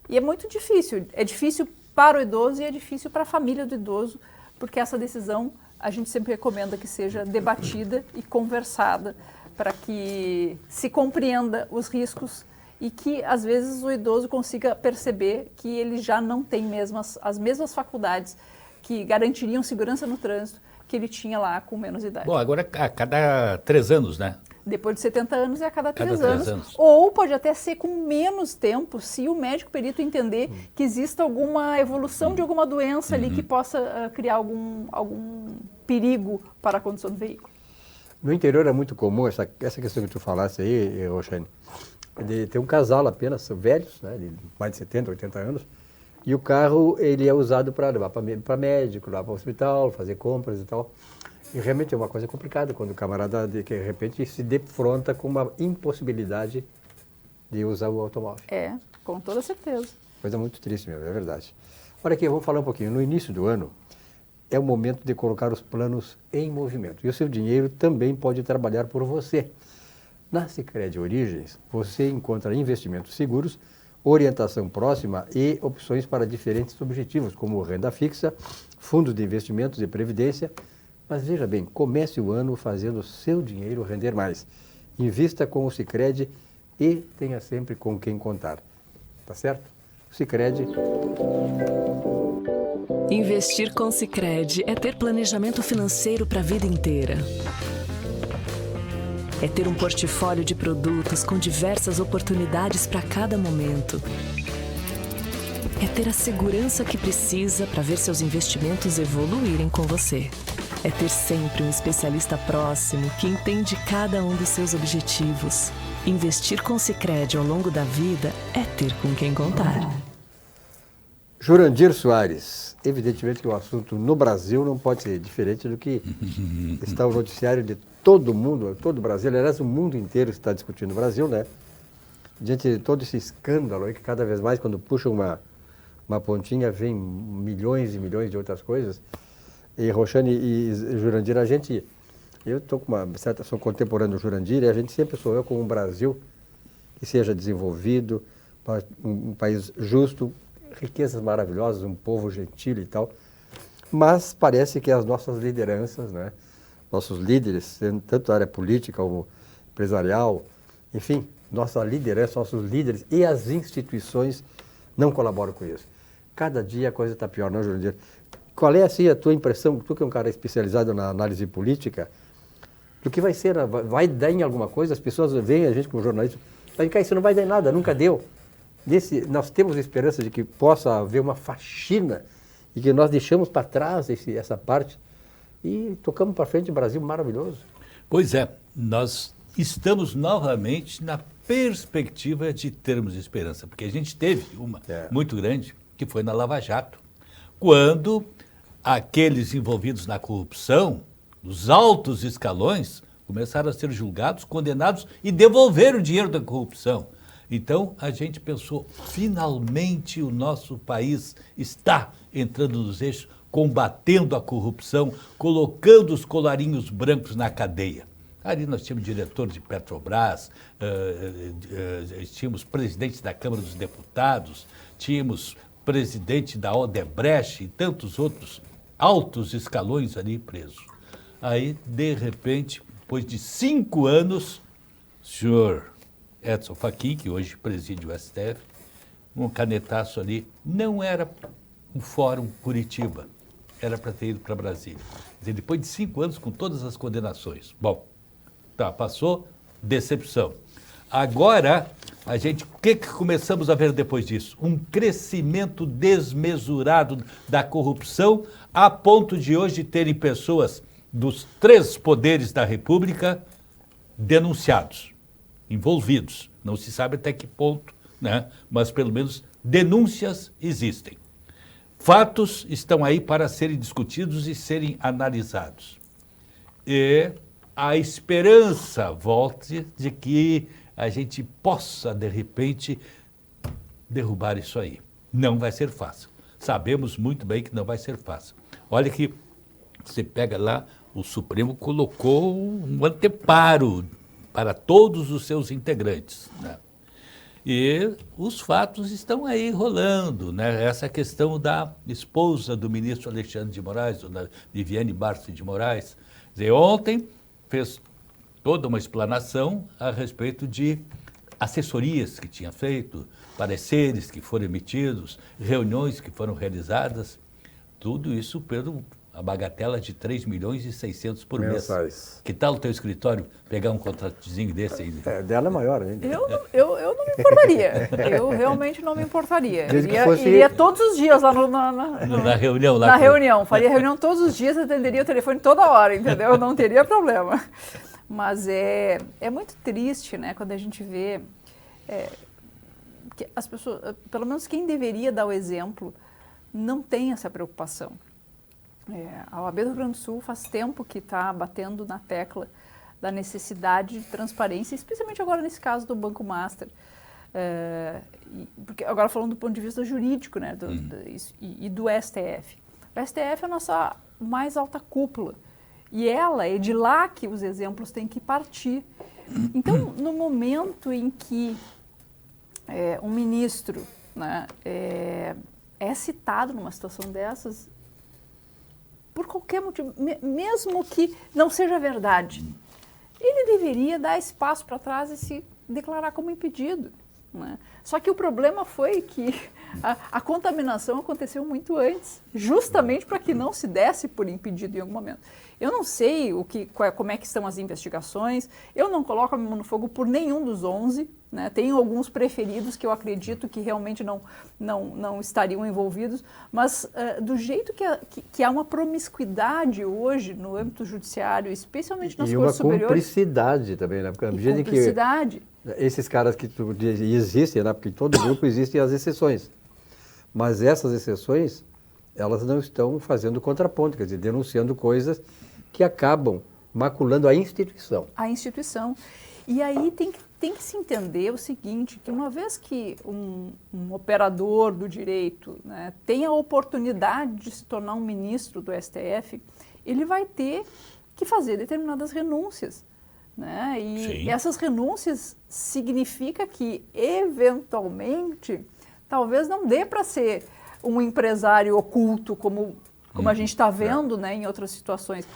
E é muito difícil. É difícil para o idoso e é difícil para a família do idoso, porque essa decisão a gente sempre recomenda que seja debatida e conversada para que se compreenda os riscos e que, às vezes, o idoso consiga perceber que ele já não tem as mesmas faculdades que garantiriam segurança no trânsito que ele tinha lá com menos idade. Bom, agora a cada 3 anos, né? Depois de 70 anos é a cada 3 3 anos. Ou pode até ser com menos tempo, se o médico perito entender que exista alguma evolução de alguma doença ali que possa criar algum perigo para a condução do veículo. No interior é muito comum essa questão que tu falasse aí, Roxane, de ter um casal apenas, velhos, né, de mais de 70, 80 anos, e o carro ele é usado para levar para médico, levar para o hospital, fazer compras e tal. E realmente é uma coisa complicada quando o camarada, de repente, se defronta com uma impossibilidade de usar o automóvel. É, com toda certeza. Coisa muito triste mesmo, é verdade. Olha aqui, vamos falar um pouquinho. No início do ano, é o momento de colocar os planos em movimento. E o seu dinheiro também pode trabalhar por você. Na Sicredi Origens, você encontra investimentos seguros, orientação próxima e opções para diferentes objetivos, como renda fixa, fundos de investimentos e previdência. Mas veja bem, comece o ano fazendo o seu dinheiro render mais. Invista com o Sicredi e tenha sempre com quem contar. Tá certo? O Sicredi. Investir com Sicredi é ter planejamento financeiro para a vida inteira. É ter um portfólio de produtos com diversas oportunidades para cada momento. É ter a segurança que precisa para ver seus investimentos evoluírem com você. É ter sempre um especialista próximo que entende cada um dos seus objetivos. Investir com Sicredi ao longo da vida é ter com quem contar. Jurandir Soares, evidentemente que o assunto no Brasil não pode ser diferente do que está o noticiário de todo mundo, todo o Brasil, aliás, o mundo inteiro está discutindo o Brasil, né? Diante de todo esse escândalo aí, que cada vez mais, quando puxa uma pontinha, vem milhões e milhões de outras coisas. E Roxane e Jurandir, eu estou com uma certa, sou contemporâneo do Jurandir, e a gente sempre sonhou com um Brasil que seja desenvolvido, um país justo, riquezas maravilhosas, um povo gentil e tal. Mas parece que as nossas lideranças, né, nossos líderes, tanto da área política como empresarial, enfim, nossa liderança, nossos líderes e as instituições não colaboram com isso. Cada dia a coisa está pior, não, Jurandir? Qual é assim, a tua impressão, tu que é um cara especializado na análise política, do que vai ser, vai dar em alguma coisa? As pessoas veem a gente como jornalista, mas isso não vai dar em nada, nunca deu. Nós temos esperança de que possa haver uma faxina e que nós deixamos para trás essa parte e tocamos para frente um Brasil maravilhoso. Pois é, nós estamos novamente na perspectiva de termos esperança, porque a gente teve uma muito grande, que foi na Lava Jato, quando aqueles envolvidos na corrupção, os altos escalões, começaram a ser julgados, condenados e devolveram o dinheiro da corrupção. Então, a gente pensou, finalmente o nosso país está entrando nos eixos, combatendo a corrupção, colocando os colarinhos brancos na cadeia. Ali nós tínhamos diretor de Petrobras, tínhamos presidente da Câmara dos Deputados, tínhamos presidente da Odebrecht e tantos outros altos escalões ali presos. Aí, de repente, depois de 5 anos, o senhor Edson Fachin, que hoje preside o STF, um canetaço ali, não era um fórum Curitiba, era para ter ido para Brasília. Quer dizer, depois de 5 anos com todas as condenações. Bom, tá, passou, decepção. Agora, o que começamos a ver depois disso? Um crescimento desmesurado da corrupção, a ponto de hoje terem pessoas dos 3 poderes da República denunciados, envolvidos. Não se sabe até que ponto né? Mas pelo menos denúncias existem. Fatos estão aí para serem discutidos e serem analisados. E a esperança volte de que a gente possa, de repente, derrubar isso aí. Não vai ser fácil. Sabemos muito bem que não vai ser fácil. Olha que você pega lá, o Supremo colocou um anteparo para todos os seus integrantes, né? E os fatos estão aí rolando, né? Essa questão da esposa do ministro Alexandre de Moraes, da Viviane Barsi de Moraes, ontem fez toda uma explanação a respeito de assessorias que tinha feito, pareceres que foram emitidos, reuniões que foram realizadas, tudo isso pelo a bagatela de 3 milhões e 600 por Mensais. mês. Que tal o teu escritório pegar um contratozinho desse aí? Dela é maior ainda. Eu não me importaria. Eu realmente não me importaria. Desde que fosse- Iria todos os dias lá Na reunião lá. na com- reunião. Faria reunião todos os dias, atenderia o telefone toda hora, entendeu? Não teria problema. Mas é muito triste, né, quando a gente vê que as pessoas, pelo menos quem deveria dar o exemplo, não tem essa preocupação. A OAB do Rio Grande do Sul faz tempo que está batendo na tecla da necessidade de transparência, especialmente agora nesse caso do Banco Master. Porque agora falando do ponto de vista jurídico, né, e do STF. O STF é a nossa mais alta cúpula e é de lá que os exemplos têm que partir. Então, no momento em que um ministro, né, é citado numa situação dessas, por qualquer motivo, mesmo que não seja verdade, ele deveria dar espaço para trás e se declarar como impedido, né? Só que o problema foi que a contaminação aconteceu muito antes, justamente para que não se desse por impedido em algum momento. Eu não sei como é que estão as investigações, eu não coloco a mão no fogo por nenhum dos 11, né? Tenho alguns preferidos que eu acredito que realmente não estariam envolvidos, mas do jeito que há uma promiscuidade hoje no âmbito judiciário, especialmente nas cortes superiores. E uma cumplicidade também, né? Porque à medida que cumplicidade. esses caras que tu diz, e existem, né? Porque em todo grupo existem as exceções. Mas essas exceções, elas não estão fazendo contraponto, quer dizer, denunciando coisas que acabam maculando a instituição. A instituição. E aí tem que se entender o seguinte, que uma vez que um operador do direito, né, tem a oportunidade de se tornar um ministro do STF, ele vai ter que fazer determinadas renúncias, né? E essas renúncias significa que, eventualmente, talvez não dê para ser um empresário oculto como a gente está vendo, né, em outras situações.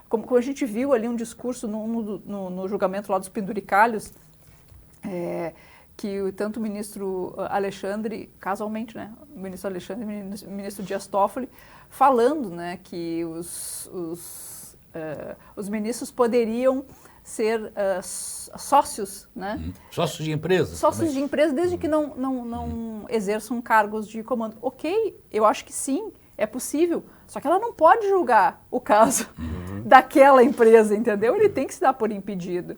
Como a gente viu ali um discurso no julgamento lá dos penduricalhos, que tanto o ministro Alexandre, casualmente, né, o ministro Alexandre e o ministro Dias Toffoli, falando, né, que os ministros poderiam ser sócios, né? Sócios de empresas. Sócios também. de empresas, desde que não exerçam cargos de comando. Ok, eu acho que sim, é possível, só que ela não pode julgar o caso daquela empresa, entendeu? Ele tem que se dar por impedido.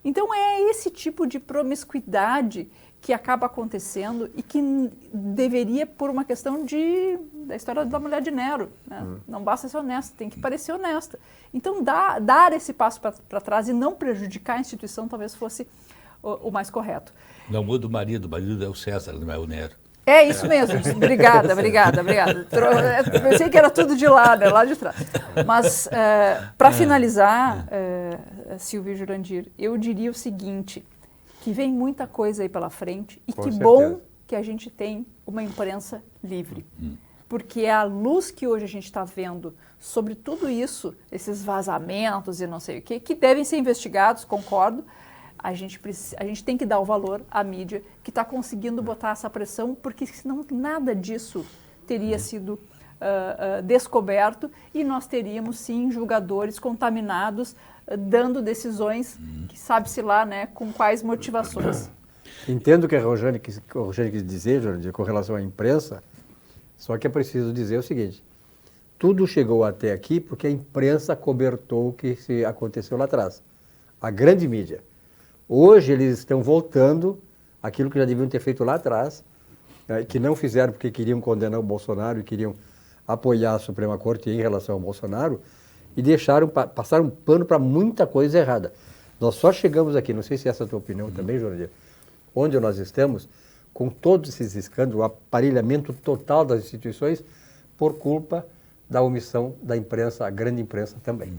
Então é esse tipo de promiscuidade que acaba acontecendo e que deveria, por uma questão da história da mulher de Nero, né? Não basta ser honesta, tem que parecer honesta. Então dar esse passo para trás e não prejudicar a instituição talvez fosse o mais correto. Não muda o marido é o César, não é o Nero. É isso mesmo, obrigada. Pensei que era tudo de lá, né, lá de trás. Mas, para finalizar, Silvio e Jurandir, eu diria o seguinte, que vem muita coisa aí pela frente e que bom que a gente tem uma imprensa livre. Porque é a luz que hoje a gente está vendo sobre tudo isso, esses vazamentos e não sei o quê, que devem ser investigados, concordo. A gente tem que dar o valor à mídia que está conseguindo botar essa pressão, porque senão nada disso teria sido descoberto e nós teríamos, sim, julgadores contaminados dando decisões que sabe-se lá, né, com quais motivações. Entendo o que a Rojane quis dizer, Jurandir, com relação à imprensa, só que é preciso dizer o seguinte, tudo chegou até aqui porque a imprensa cobertou o que aconteceu lá atrás. A grande mídia. Hoje eles estão voltando aquilo que já deviam ter feito lá atrás, que não fizeram porque queriam condenar o Bolsonaro e queriam apoiar a Suprema Corte em relação ao Bolsonaro, e passaram um pano para muita coisa errada. Nós só chegamos aqui, não sei se essa é a tua opinião também, Jurandir, onde nós estamos, com todos esses escândalos, o aparelhamento total das instituições, por culpa da omissão da imprensa, a grande imprensa também.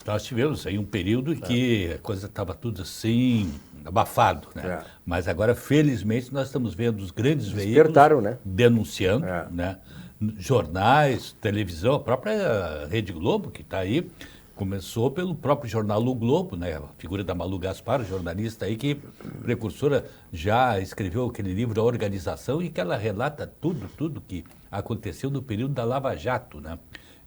Nós tivemos aí um período em que a coisa estava tudo assim, abafado, né? Mas agora, felizmente, nós estamos vendo os grandes veículos denunciando, né? Jornais, televisão, a própria Rede Globo, que está aí, começou pelo próprio jornal O Globo, né? A figura da Malu Gaspar, jornalista aí que, precursora, já escreveu aquele livro A Organização, e que ela relata tudo que aconteceu no período da Lava Jato, né?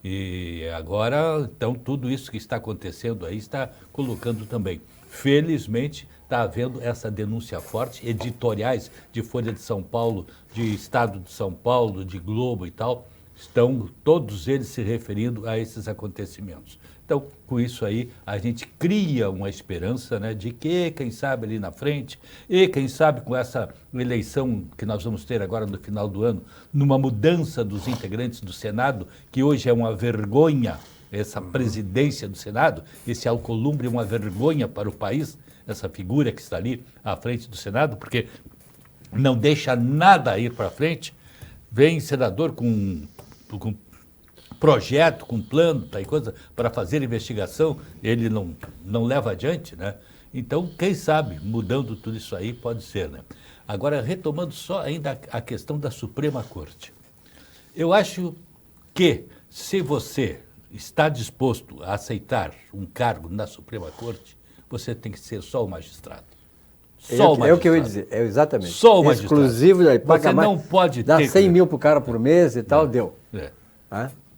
E agora, então, tudo isso que está acontecendo aí está colocando também. Felizmente, está havendo essa denúncia forte, editoriais de Folha de São Paulo, de Estado de São Paulo, de Globo e tal, estão todos eles se referindo a esses acontecimentos. Então, com isso aí, a gente cria uma esperança, né, de que, quem sabe, ali na frente, e quem sabe com essa eleição que nós vamos ter agora no final do ano, numa mudança dos integrantes do Senado, que hoje é uma vergonha, essa presidência do Senado, esse Alcolumbre é uma vergonha para o país, essa figura que está ali à frente do Senado, porque não deixa nada ir para frente. Vem senador com projeto, com plano, tá, e coisa para fazer investigação, ele não leva adiante, né? Então, quem sabe, mudando tudo isso aí, pode ser, né? Agora, retomando só ainda a questão da Suprema Corte. Eu acho que, se você está disposto a aceitar um cargo na Suprema Corte, você tem que ser só o magistrado. Só o magistrado. É o que eu ia dizer, exatamente. Só o magistrado. Exclusivo, daí, você não pode dar ter... 100 mil para o cara por mês e tal, deu.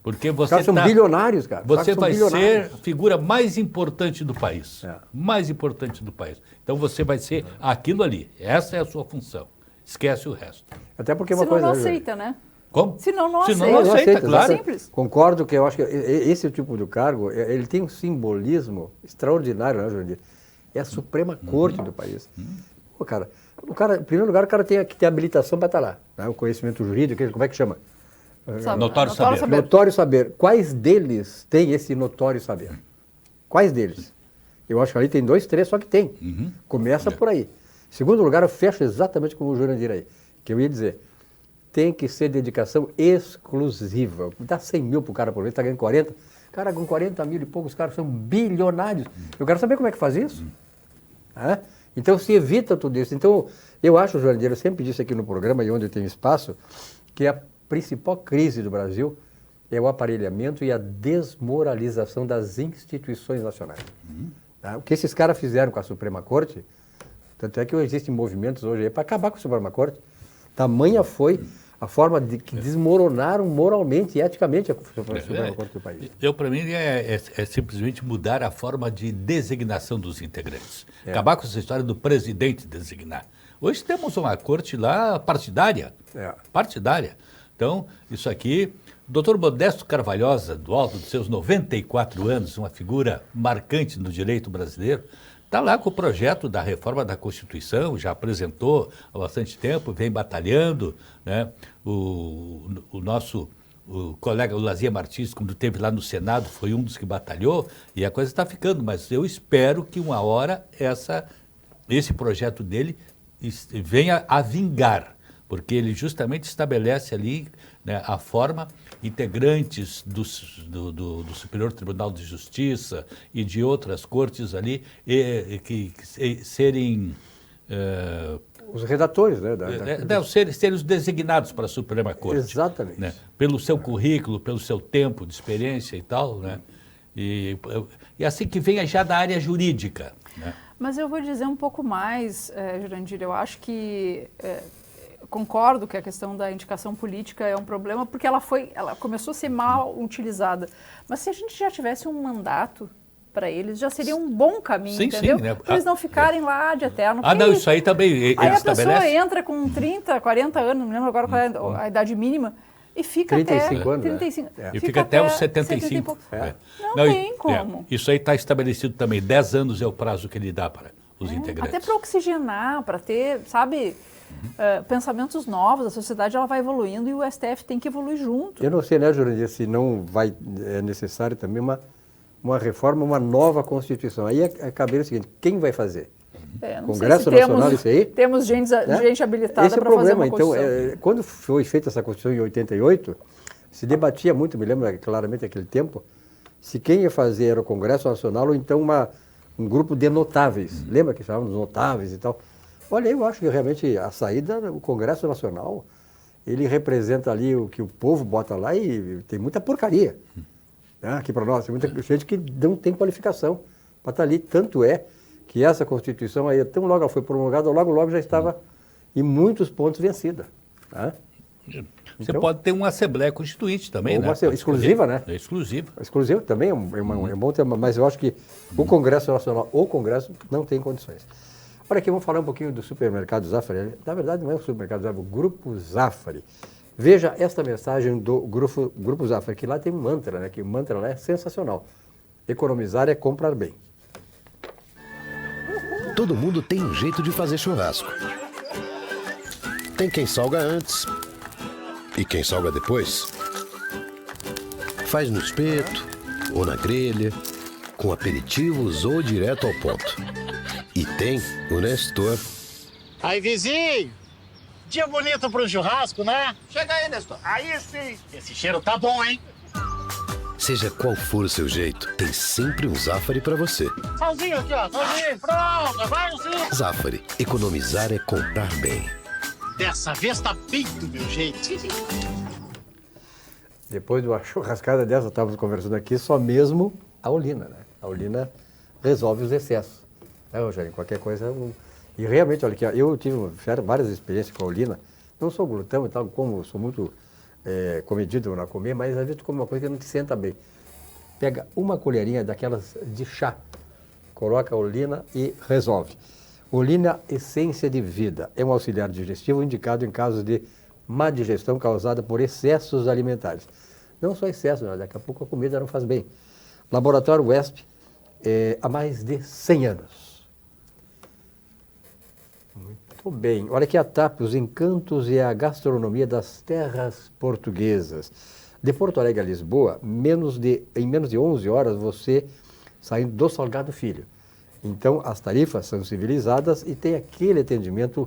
Porque Os você caras são bilionários, cara. Você vai ser a figura mais importante do país. Mais importante do país. Então você vai ser aquilo ali. Essa é a sua função. Esquece o resto. Até porque uma coisa... não aceita, né? Como? Senão não aceita. Senão não aceita, claro. Simples. Concordo que eu acho que esse tipo de cargo, ele tem um simbolismo extraordinário, né, Jurandir? É a Suprema Corte do país. Pô, cara, em primeiro lugar, o cara tem que ter habilitação para estar lá. Né? O conhecimento jurídico, como é que chama? Notório saber. Notório saber. Quais deles têm esse notório saber? Quais deles? Eu acho que ali tem 2, 3, só que tem. Começa por aí. Segundo lugar, eu fecho exatamente como o Jurandir aí, que eu ia dizer. Tem que ser dedicação exclusiva. Dá 100 mil para o cara por mês, está ganhando 40. Cara, com 40 mil e poucos, os caras são bilionários. Eu quero saber como é que faz isso. Então, se evita tudo isso. Então, eu acho, Jurandir, eu sempre disse aqui no programa, e onde eu tenho espaço, que a principal crise do Brasil é o aparelhamento e a desmoralização das instituições nacionais. O que esses caras fizeram com a Suprema Corte, tanto é que existem movimentos hoje aí para acabar com a Suprema Corte. Tamanha foi a forma de que desmoronaram moralmente e eticamente a Suprema Corte do país. Para mim, é simplesmente mudar a forma de designação dos integrantes. Acabar com essa história do presidente designar. Hoje temos uma corte lá partidária. Partidária. Então, isso aqui, o doutor Modesto Carvalhosa, do alto dos seus 94 anos, uma figura marcante no direito brasileiro, está lá com o projeto da reforma da Constituição, já apresentou há bastante tempo, vem batalhando, né? O nosso colega, o Lazia Martins, quando esteve lá no Senado, foi um dos que batalhou, e a coisa está ficando, mas eu espero que uma hora esse projeto dele venha a vingar, porque ele justamente estabelece ali, né, a forma, integrantes do Superior Tribunal de Justiça e de outras cortes ali, que serem... os redatores, né? Serem os designados para a Suprema Corte. Exatamente. Né, pelo seu currículo, pelo seu tempo de experiência e tal, né? E assim que venha já da área jurídica. Né? Mas eu vou dizer um pouco mais, Jurandir, eu acho que... concordo que a questão da indicação política é um problema, porque ela começou a ser mal utilizada. Mas se a gente já tivesse um mandato para eles, já seria um bom caminho, entendeu? Sim, né? Para eles não ficarem lá de eterno. Não, isso aí também aí a pessoa entra com 30, 40 anos, não lembro agora qual é a idade mínima, e fica 35 até... anos, 35, e fica até os 75. Não tem como. Isso aí está estabelecido também, 10 anos é o prazo que ele dá para os integrantes. Até para oxigenar, para ter, sabe, pensamentos novos. A sociedade ela vai evoluindo e o STF tem que evoluir junto. Eu não sei, né, Jurandir, se não é necessário também uma reforma, uma nova Constituição. Aí a cabeça é o seguinte, quem vai fazer? Não Congresso sei se Nacional, isso aí? Temos gente habilitada Esse é o para fazer problema. uma Constituição. Então, quando foi feita essa Constituição em 88, se debatia muito, me lembro claramente daquele tempo, se quem ia fazer era o Congresso Nacional ou então um grupo de notáveis. Lembra que chamavam de notáveis e tal? Olha, eu acho que realmente a saída, o Congresso Nacional, ele representa ali o que o povo bota lá e tem muita porcaria. Né? Aqui para nós, tem muita gente que não tem qualificação para estar ali. Tanto é que essa Constituição aí, tão logo ela foi promulgada, logo já estava em muitos pontos vencida. Né? Você pode ter uma Assembleia Constituinte também, né? Exclusiva, né? É exclusiva. Exclusiva também é um bom tema, mas eu acho que o Congresso Nacional ou o Congresso não tem condições. Olha aqui, vamos falar um pouquinho do supermercado Zafari. Na verdade, não é o supermercado Zafari, é o Grupo Zafari. Veja esta mensagem do Grupo Zafari, que lá tem um mantra, né? Que o mantra lá é sensacional. Economizar é comprar bem. Todo mundo tem um jeito de fazer churrasco. Tem quem salga antes e quem salga depois. Faz no espeto ou na grelha, com aperitivos ou direto ao ponto. E tem o Nestor. Aí, vizinho! Dia bonito pro churrasco, né? Chega aí, Nestor. Aí sim! Esse cheiro tá bom, hein? Seja qual for o seu jeito, tem sempre um Zafari pra você. Salzinho aqui, ó. Salzinho, pronto. Vai, sim. Zafari, economizar é comprar bem. Dessa vez tá bem do meu jeito. Depois de uma churrascada dessa, estávamos conversando aqui, só mesmo a Olina, né? A Olina resolve os excessos. Né, Rogério? Qualquer coisa... E realmente, olha aqui, eu tive várias experiências com a Olina. Não sou glutão e tal, como sou muito comedido na comer, mas às vezes tu come uma coisa que não te senta bem. Pega uma colherinha daquelas de chá, coloca a Olina e resolve. Olina Essência de Vida é um auxiliar digestivo indicado em casos de má digestão causada por excessos alimentares. Não só excesso, né? Daqui a pouco a comida não faz bem. Laboratório WESP há mais de 100 anos. Muito bem. Olha aqui a TAP, os encantos e a gastronomia das terras portuguesas. De Porto Alegre a Lisboa, em menos de 11 horas você saindo do Salgado Filho. Então, as tarifas são civilizadas e tem aquele atendimento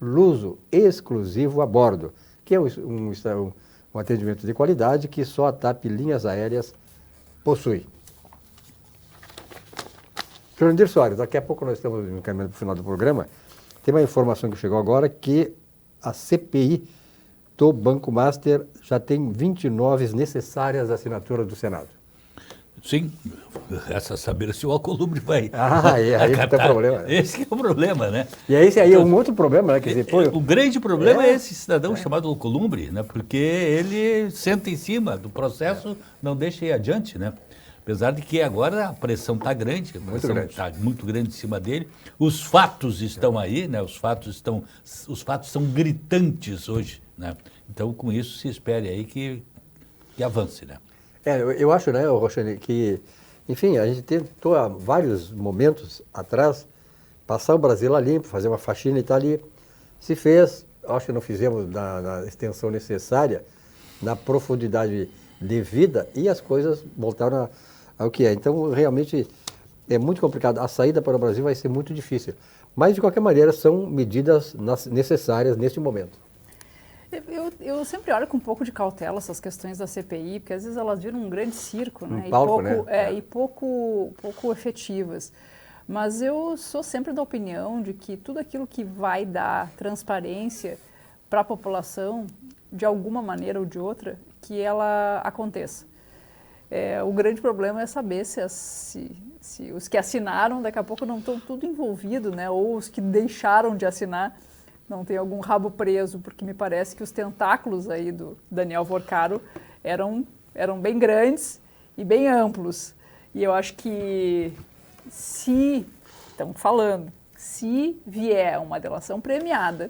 luso exclusivo a bordo, que é um atendimento de qualidade que só a TAP Linhas Aéreas possui. Jurandir Soares, daqui a pouco nós estamos encaminhando para o final do programa. Tem uma informação que chegou agora que a CPI do Banco Master já tem 29 necessárias assinaturas do Senado. Sim, essa saber se o Alcolumbre vai. Aí que tem problema. Né? Esse que é o problema, né? E aí, esse aí é um outro problema, né? Quer dizer, pô, o grande problema é esse cidadão chamado Alcolumbre, né? Porque ele senta em cima do processo, não deixa ir adiante, né? Apesar de que agora a pressão está grande, a pressão está muito grande em cima dele. Os fatos estão aí, né? Os fatos são gritantes hoje, né? Então, com isso, se espere aí que avance, né? Eu acho, né, Roxane, que, enfim, a gente tentou há vários momentos atrás passar o Brasil a limpo, fazer uma faxina e tal, ali se fez, acho que não fizemos na extensão necessária, na profundidade devida e as coisas voltaram ao que é. Então, realmente, é muito complicado. A saída para o Brasil vai ser muito difícil. Mas, de qualquer maneira, são medidas necessárias neste momento. Eu sempre olho com um pouco de cautela essas questões da CPI, porque às vezes elas viram um grande circo, né? Palco, E pouco efetivas. Mas eu sou sempre da opinião de que tudo aquilo que vai dar transparência para a população, de alguma maneira ou de outra, que ela aconteça. O grande problema é saber se os que assinaram daqui a pouco não estão tudo envolvidos, né? Ou os que deixaram de assinar não tem algum rabo preso, porque me parece que os tentáculos aí do Daniel Vorcaro eram bem grandes e bem amplos. E eu acho que se vier uma delação premiada,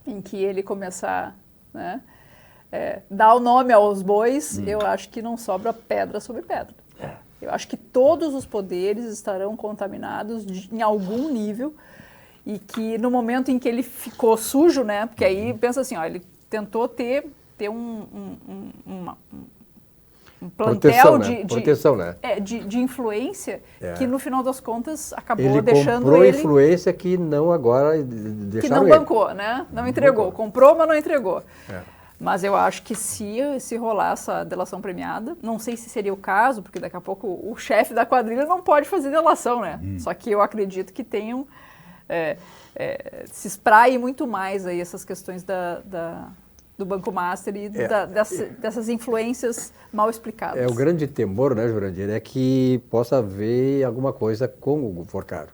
em que ele começar, né, dar o nome aos bois, eu acho que não sobra pedra sobre pedra. Eu acho que todos os poderes estarão contaminados em algum nível e que no momento em que ele ficou sujo, né? Porque aí pensa assim, ó, ele tentou ter um plantel de influência que no final das contas acabou deixando comprou ele... influência que não agora deixaram que não bancou, né? Não entregou. Comprou, mas não entregou. Mas eu acho que se rolar essa delação premiada, não sei se seria o caso, porque daqui a pouco o chefe da quadrilha não pode fazer delação, né? Só que eu acredito que tenham... se espraie muito mais aí essas questões do Banco Master e dessas influências mal explicadas. O grande temor, né, Jurandir, é que possa haver alguma coisa com o Porcaro.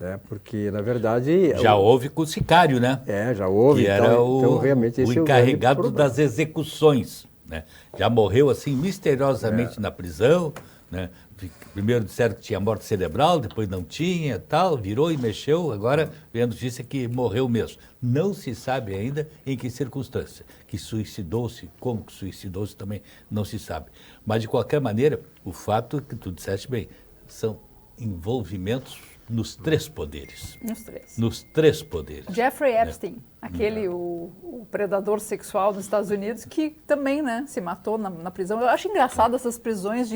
Né? Porque, na verdade... Já houve com o sicário, né? Já houve. Que era realmente o encarregado das execuções. Né? Já morreu, assim, misteriosamente na prisão. Né? Primeiro disseram que tinha morte cerebral, depois não tinha, tal, virou e mexeu, agora vem a notícia que morreu mesmo. Não se sabe ainda em que circunstância, que suicidou-se, como que suicidou-se também não se sabe. Mas, de qualquer maneira, o fato que tu disseste bem, são envolvimentos nos 3 poderes. Nos três poderes. Jeffrey Epstein, o predador sexual dos Estados Unidos, que também, né, se matou na prisão. Eu acho engraçado essas prisões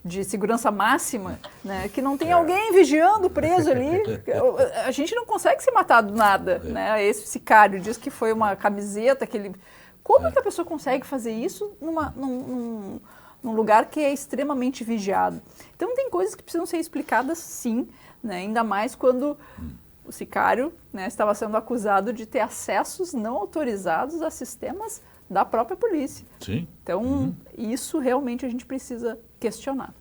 de segurança máxima, né, que não tem alguém vigiando preso ali. A gente não consegue se matar do nada, né? Esse sicário diz que foi uma camiseta que ele... Como que a pessoa consegue fazer isso num lugar que é extremamente vigiado? Então tem coisas que precisam ser explicadas, sim, né? Ainda mais quando o sicário, né, estava sendo acusado de ter acessos não autorizados a sistemas da própria polícia. Sim. Então, isso realmente a gente precisa questionar.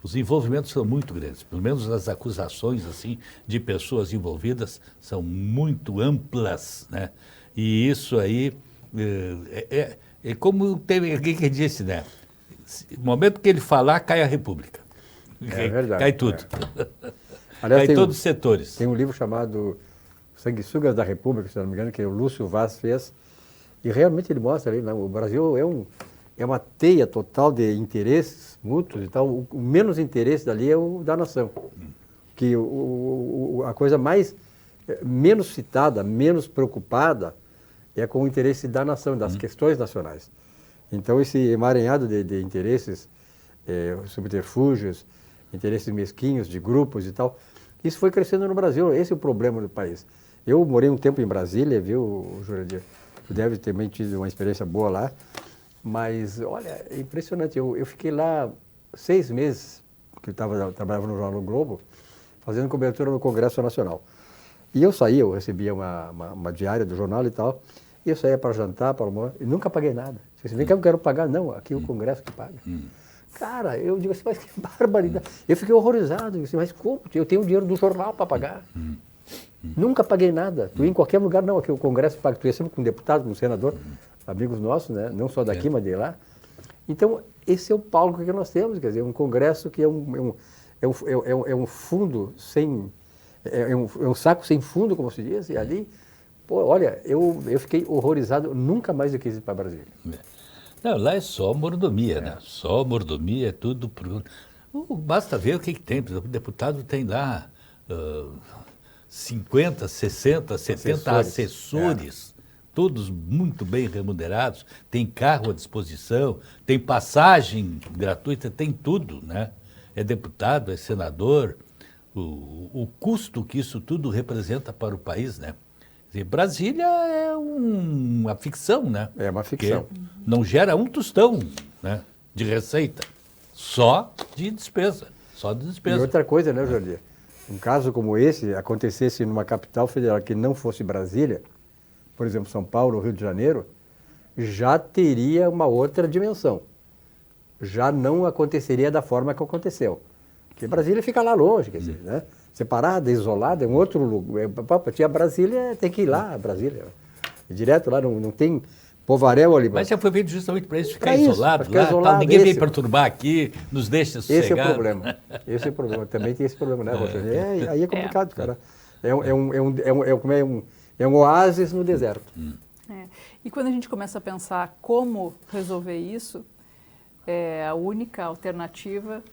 Os envolvimentos são muito grandes, pelo menos as acusações assim, de pessoas envolvidas são muito amplas, né? E isso aí é como teve alguém que disse, né? No momento que ele falar, cai a República. É verdade. Cai tudo. Aliás, cai todos os setores. Tem um livro chamado Sanguessugas da República, se não me engano, que o Lúcio Vaz fez, e realmente ele mostra ali, né, o Brasil é uma teia total de interesses mútuos e tal. O menos interesse dali é o da nação. Que a coisa menos citada, menos preocupada, é com o interesse da nação, das questões nacionais. Então, esse emaranhado de interesses, subterfúgios, interesses mesquinhos de grupos e tal, isso foi crescendo no Brasil. Esse é o problema do país. Eu morei um tempo em Brasília, viu, Jurandir? Tu deve ter também tido uma experiência boa lá, mas, olha, é impressionante. Eu fiquei lá 6 meses, porque eu trabalhava no Jornal Globo, fazendo cobertura no Congresso Nacional. E eu recebia uma diária do jornal e tal, e eu saía para jantar, para almoçar, e nunca paguei nada. Você vem cá, eu quero pagar? Não, aqui é o Congresso que paga. Cara, eu digo assim, mas que barbaridade. Eu fiquei horrorizado, eu disse, mas como? Eu tenho o dinheiro do jornal para pagar. Nunca paguei nada. Tu ia em qualquer lugar, não, aqui o Congresso paga. Tu ia sempre com um deputado, com um senador, amigos nossos, né? Não só daqui, mas de lá. Então, esse é o palco que nós temos, quer dizer, um Congresso que é um fundo sem... É um saco sem fundo, como se diz, e ali... Pô, olha, eu fiquei horrorizado, nunca mais eu quis ir para Brasília. Não, lá é só mordomia, né? Só mordomia, é tudo... Basta ver o que tem. O deputado tem lá 50, 60, 70 assessores, todos muito bem remunerados, tem carro à disposição, tem passagem gratuita, tem tudo, né? É deputado, é senador, o custo que isso tudo representa para o país, né? Brasília é uma ficção, né? É uma ficção. Que não gera um tostão, né, de receita, só de despesa. E outra coisa, né, Jordi? Um caso como esse acontecesse numa capital federal que não fosse Brasília, por exemplo, São Paulo, Rio de Janeiro, já teria uma outra dimensão. Já não aconteceria da forma que aconteceu. Porque Brasília fica lá longe, quer dizer, né? Separada, isolada, é um outro lugar. Tinha Brasília, tem que ir lá, Brasília. Direto lá, não tem povaréu ali. Mas já foi feito justamente para isso, ficar isolado lá, isolado, ninguém vem perturbar aqui, nos deixa sossegar. Esse é o problema. Esse é o problema. Também tem esse problema, né, Rogério? Aí é complicado, cara. É um oásis no deserto. E quando a gente começa a pensar como resolver isso, a única alternativa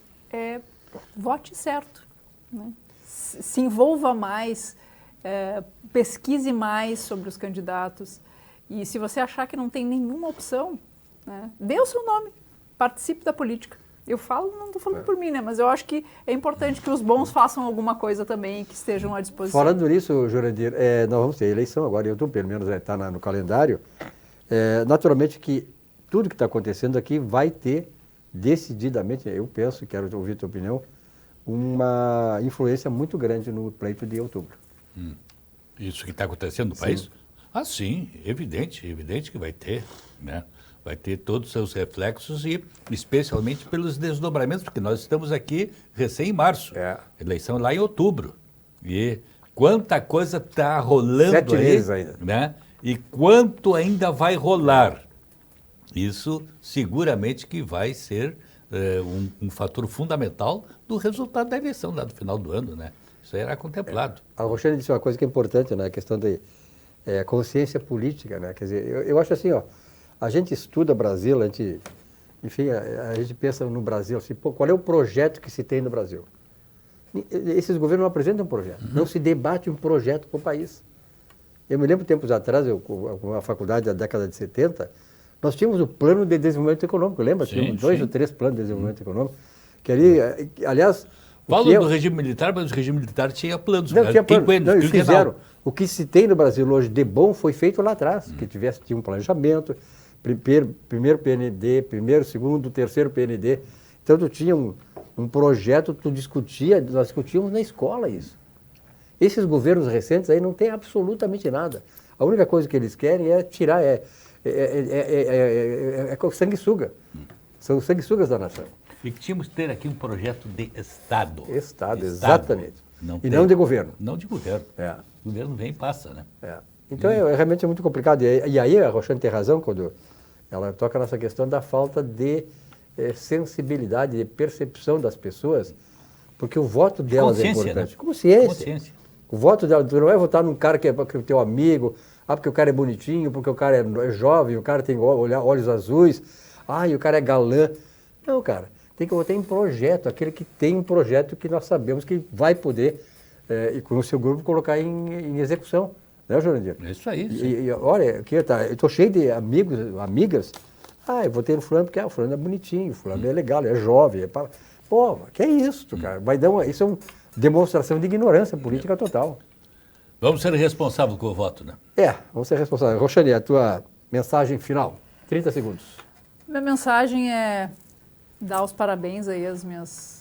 vote certo, né? Se envolva mais, pesquise mais sobre os candidatos e se você achar que não tem nenhuma opção, né, dê o seu nome, participe da política. Eu falo, não estou falando por mim, né, mas eu acho que é importante que os bons façam alguma coisa também, que estejam à disposição. Falando nisso, Jurandir, nós vamos ter eleição agora em outubro, pelo menos está no calendário. Naturalmente que tudo que está acontecendo aqui vai ter decididamente, eu penso, quero ouvir a tua opinião, uma influência muito grande no pleito de outubro. Isso que está acontecendo no país? Ah, sim, evidente que vai ter, né? Vai ter todos os seus reflexos e especialmente pelos desdobramentos, porque nós estamos aqui recém em março, eleição lá em outubro. E quanta coisa está rolando 7 aí, meses ainda. né? E quanto ainda vai rolar. Isso seguramente que vai ser um fator fundamental do resultado da eleição lá no final do ano, né? Isso aí era contemplado. A Roxane disse uma coisa que é importante, né? A questão de consciência política, né? Quer dizer, eu acho assim, ó, a gente estuda Brasil, a gente pensa no Brasil assim, pô, qual é o projeto que se tem no Brasil? Esses governos não apresentam um projeto, não se debate um projeto para o país. Eu me lembro tempos atrás, com a faculdade da década de 70, nós tínhamos o plano de desenvolvimento econômico, lembra? Tínhamos 2 ou 3 planos de desenvolvimento econômico, que ali, aliás... Falam do regime militar, mas o regime militar tinha planos. Não, tinha planos. Não, eles fizeram. O que se tem no Brasil hoje de bom foi feito lá atrás, que tinha um planejamento, primeiro PND, primeiro, segundo, terceiro PND. Então, tu tinha um projeto, nós discutíamos na escola isso. Esses governos recentes aí não tem absolutamente nada. A única coisa que eles querem é tirar, sanguessuga. São os sanguessugas da nação. E que tínhamos que ter aqui um projeto de Estado. Estado, exatamente. Não não de governo. Não de governo. O governo vem e passa, né? Então, realmente é muito complicado. E aí a Roxane tem razão quando ela toca nessa questão da falta de sensibilidade, de percepção das pessoas, porque o voto delas é importante. Né? Consciência. O voto dela, tu não vai votar num cara que é teu amigo, porque o cara é bonitinho, porque o cara é jovem, o cara tem olhos azuis, e o cara é galã. Não, cara, tem que votar em projeto, aquele que tem um projeto que nós sabemos que vai poder, e com o seu grupo, colocar em execução. Né, Jurandir? É isso aí. E olha, aqui eu estou cheio de amigos, amigas. Eu votei no fulano porque o fulano é bonitinho, o fulano é legal, é jovem. Pô, que é isso, cara? Isso é uma demonstração de ignorância política total. Vamos ser responsáveis com o voto, né? Vamos ser responsáveis. Roxane, a tua mensagem final, 30 segundos. Minha mensagem é dar os parabéns aí às minhas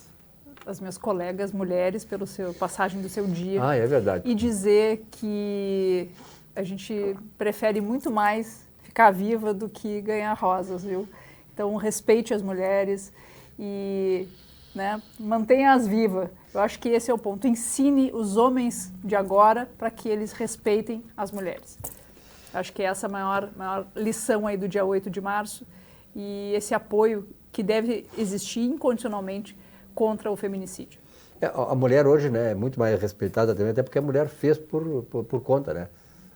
colegas mulheres pelo passagem do seu dia. É verdade. E dizer que a gente prefere muito mais ficar viva do que ganhar rosas, viu? Então, respeite as mulheres e, né, mantenha-as vivas. Eu acho que esse é o ponto. Ensine os homens de agora para que eles respeitem as mulheres. Acho que essa é a maior lição aí do dia 8 de março e esse apoio que deve existir incondicionalmente contra o feminicídio. A mulher hoje, né, é muito mais respeitada também, até porque a mulher fez por conta, né?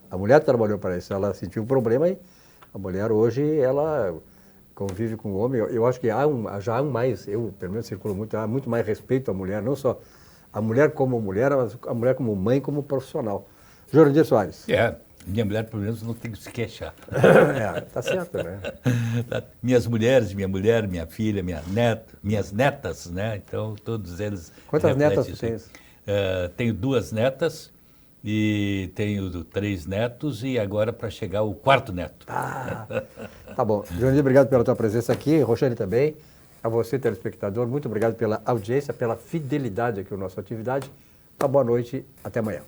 A mulher trabalhou para isso, ela sentiu um problema e a mulher hoje, ela convive com o homem. Eu acho que já há mais, eu pelo menos circulo muito, há muito mais respeito à mulher, não só a mulher como mulher, mas a mulher como mãe, como profissional. Jurandir Soares. Minha mulher, pelo menos, não tem que se queixar. Tá certo, né? Minhas mulheres, minha mulher, minha filha, minhas netas, né? Então, todos eles... Quantas netas tu tens? Tenho 2 netas e tenho 3 netos e agora para chegar o 4º neto. Tá bom. Jurandir, obrigado pela tua presença aqui. Roxane também. A você, telespectador, muito obrigado pela audiência, pela fidelidade aqui à nossa atividade. Uma boa noite. Até amanhã.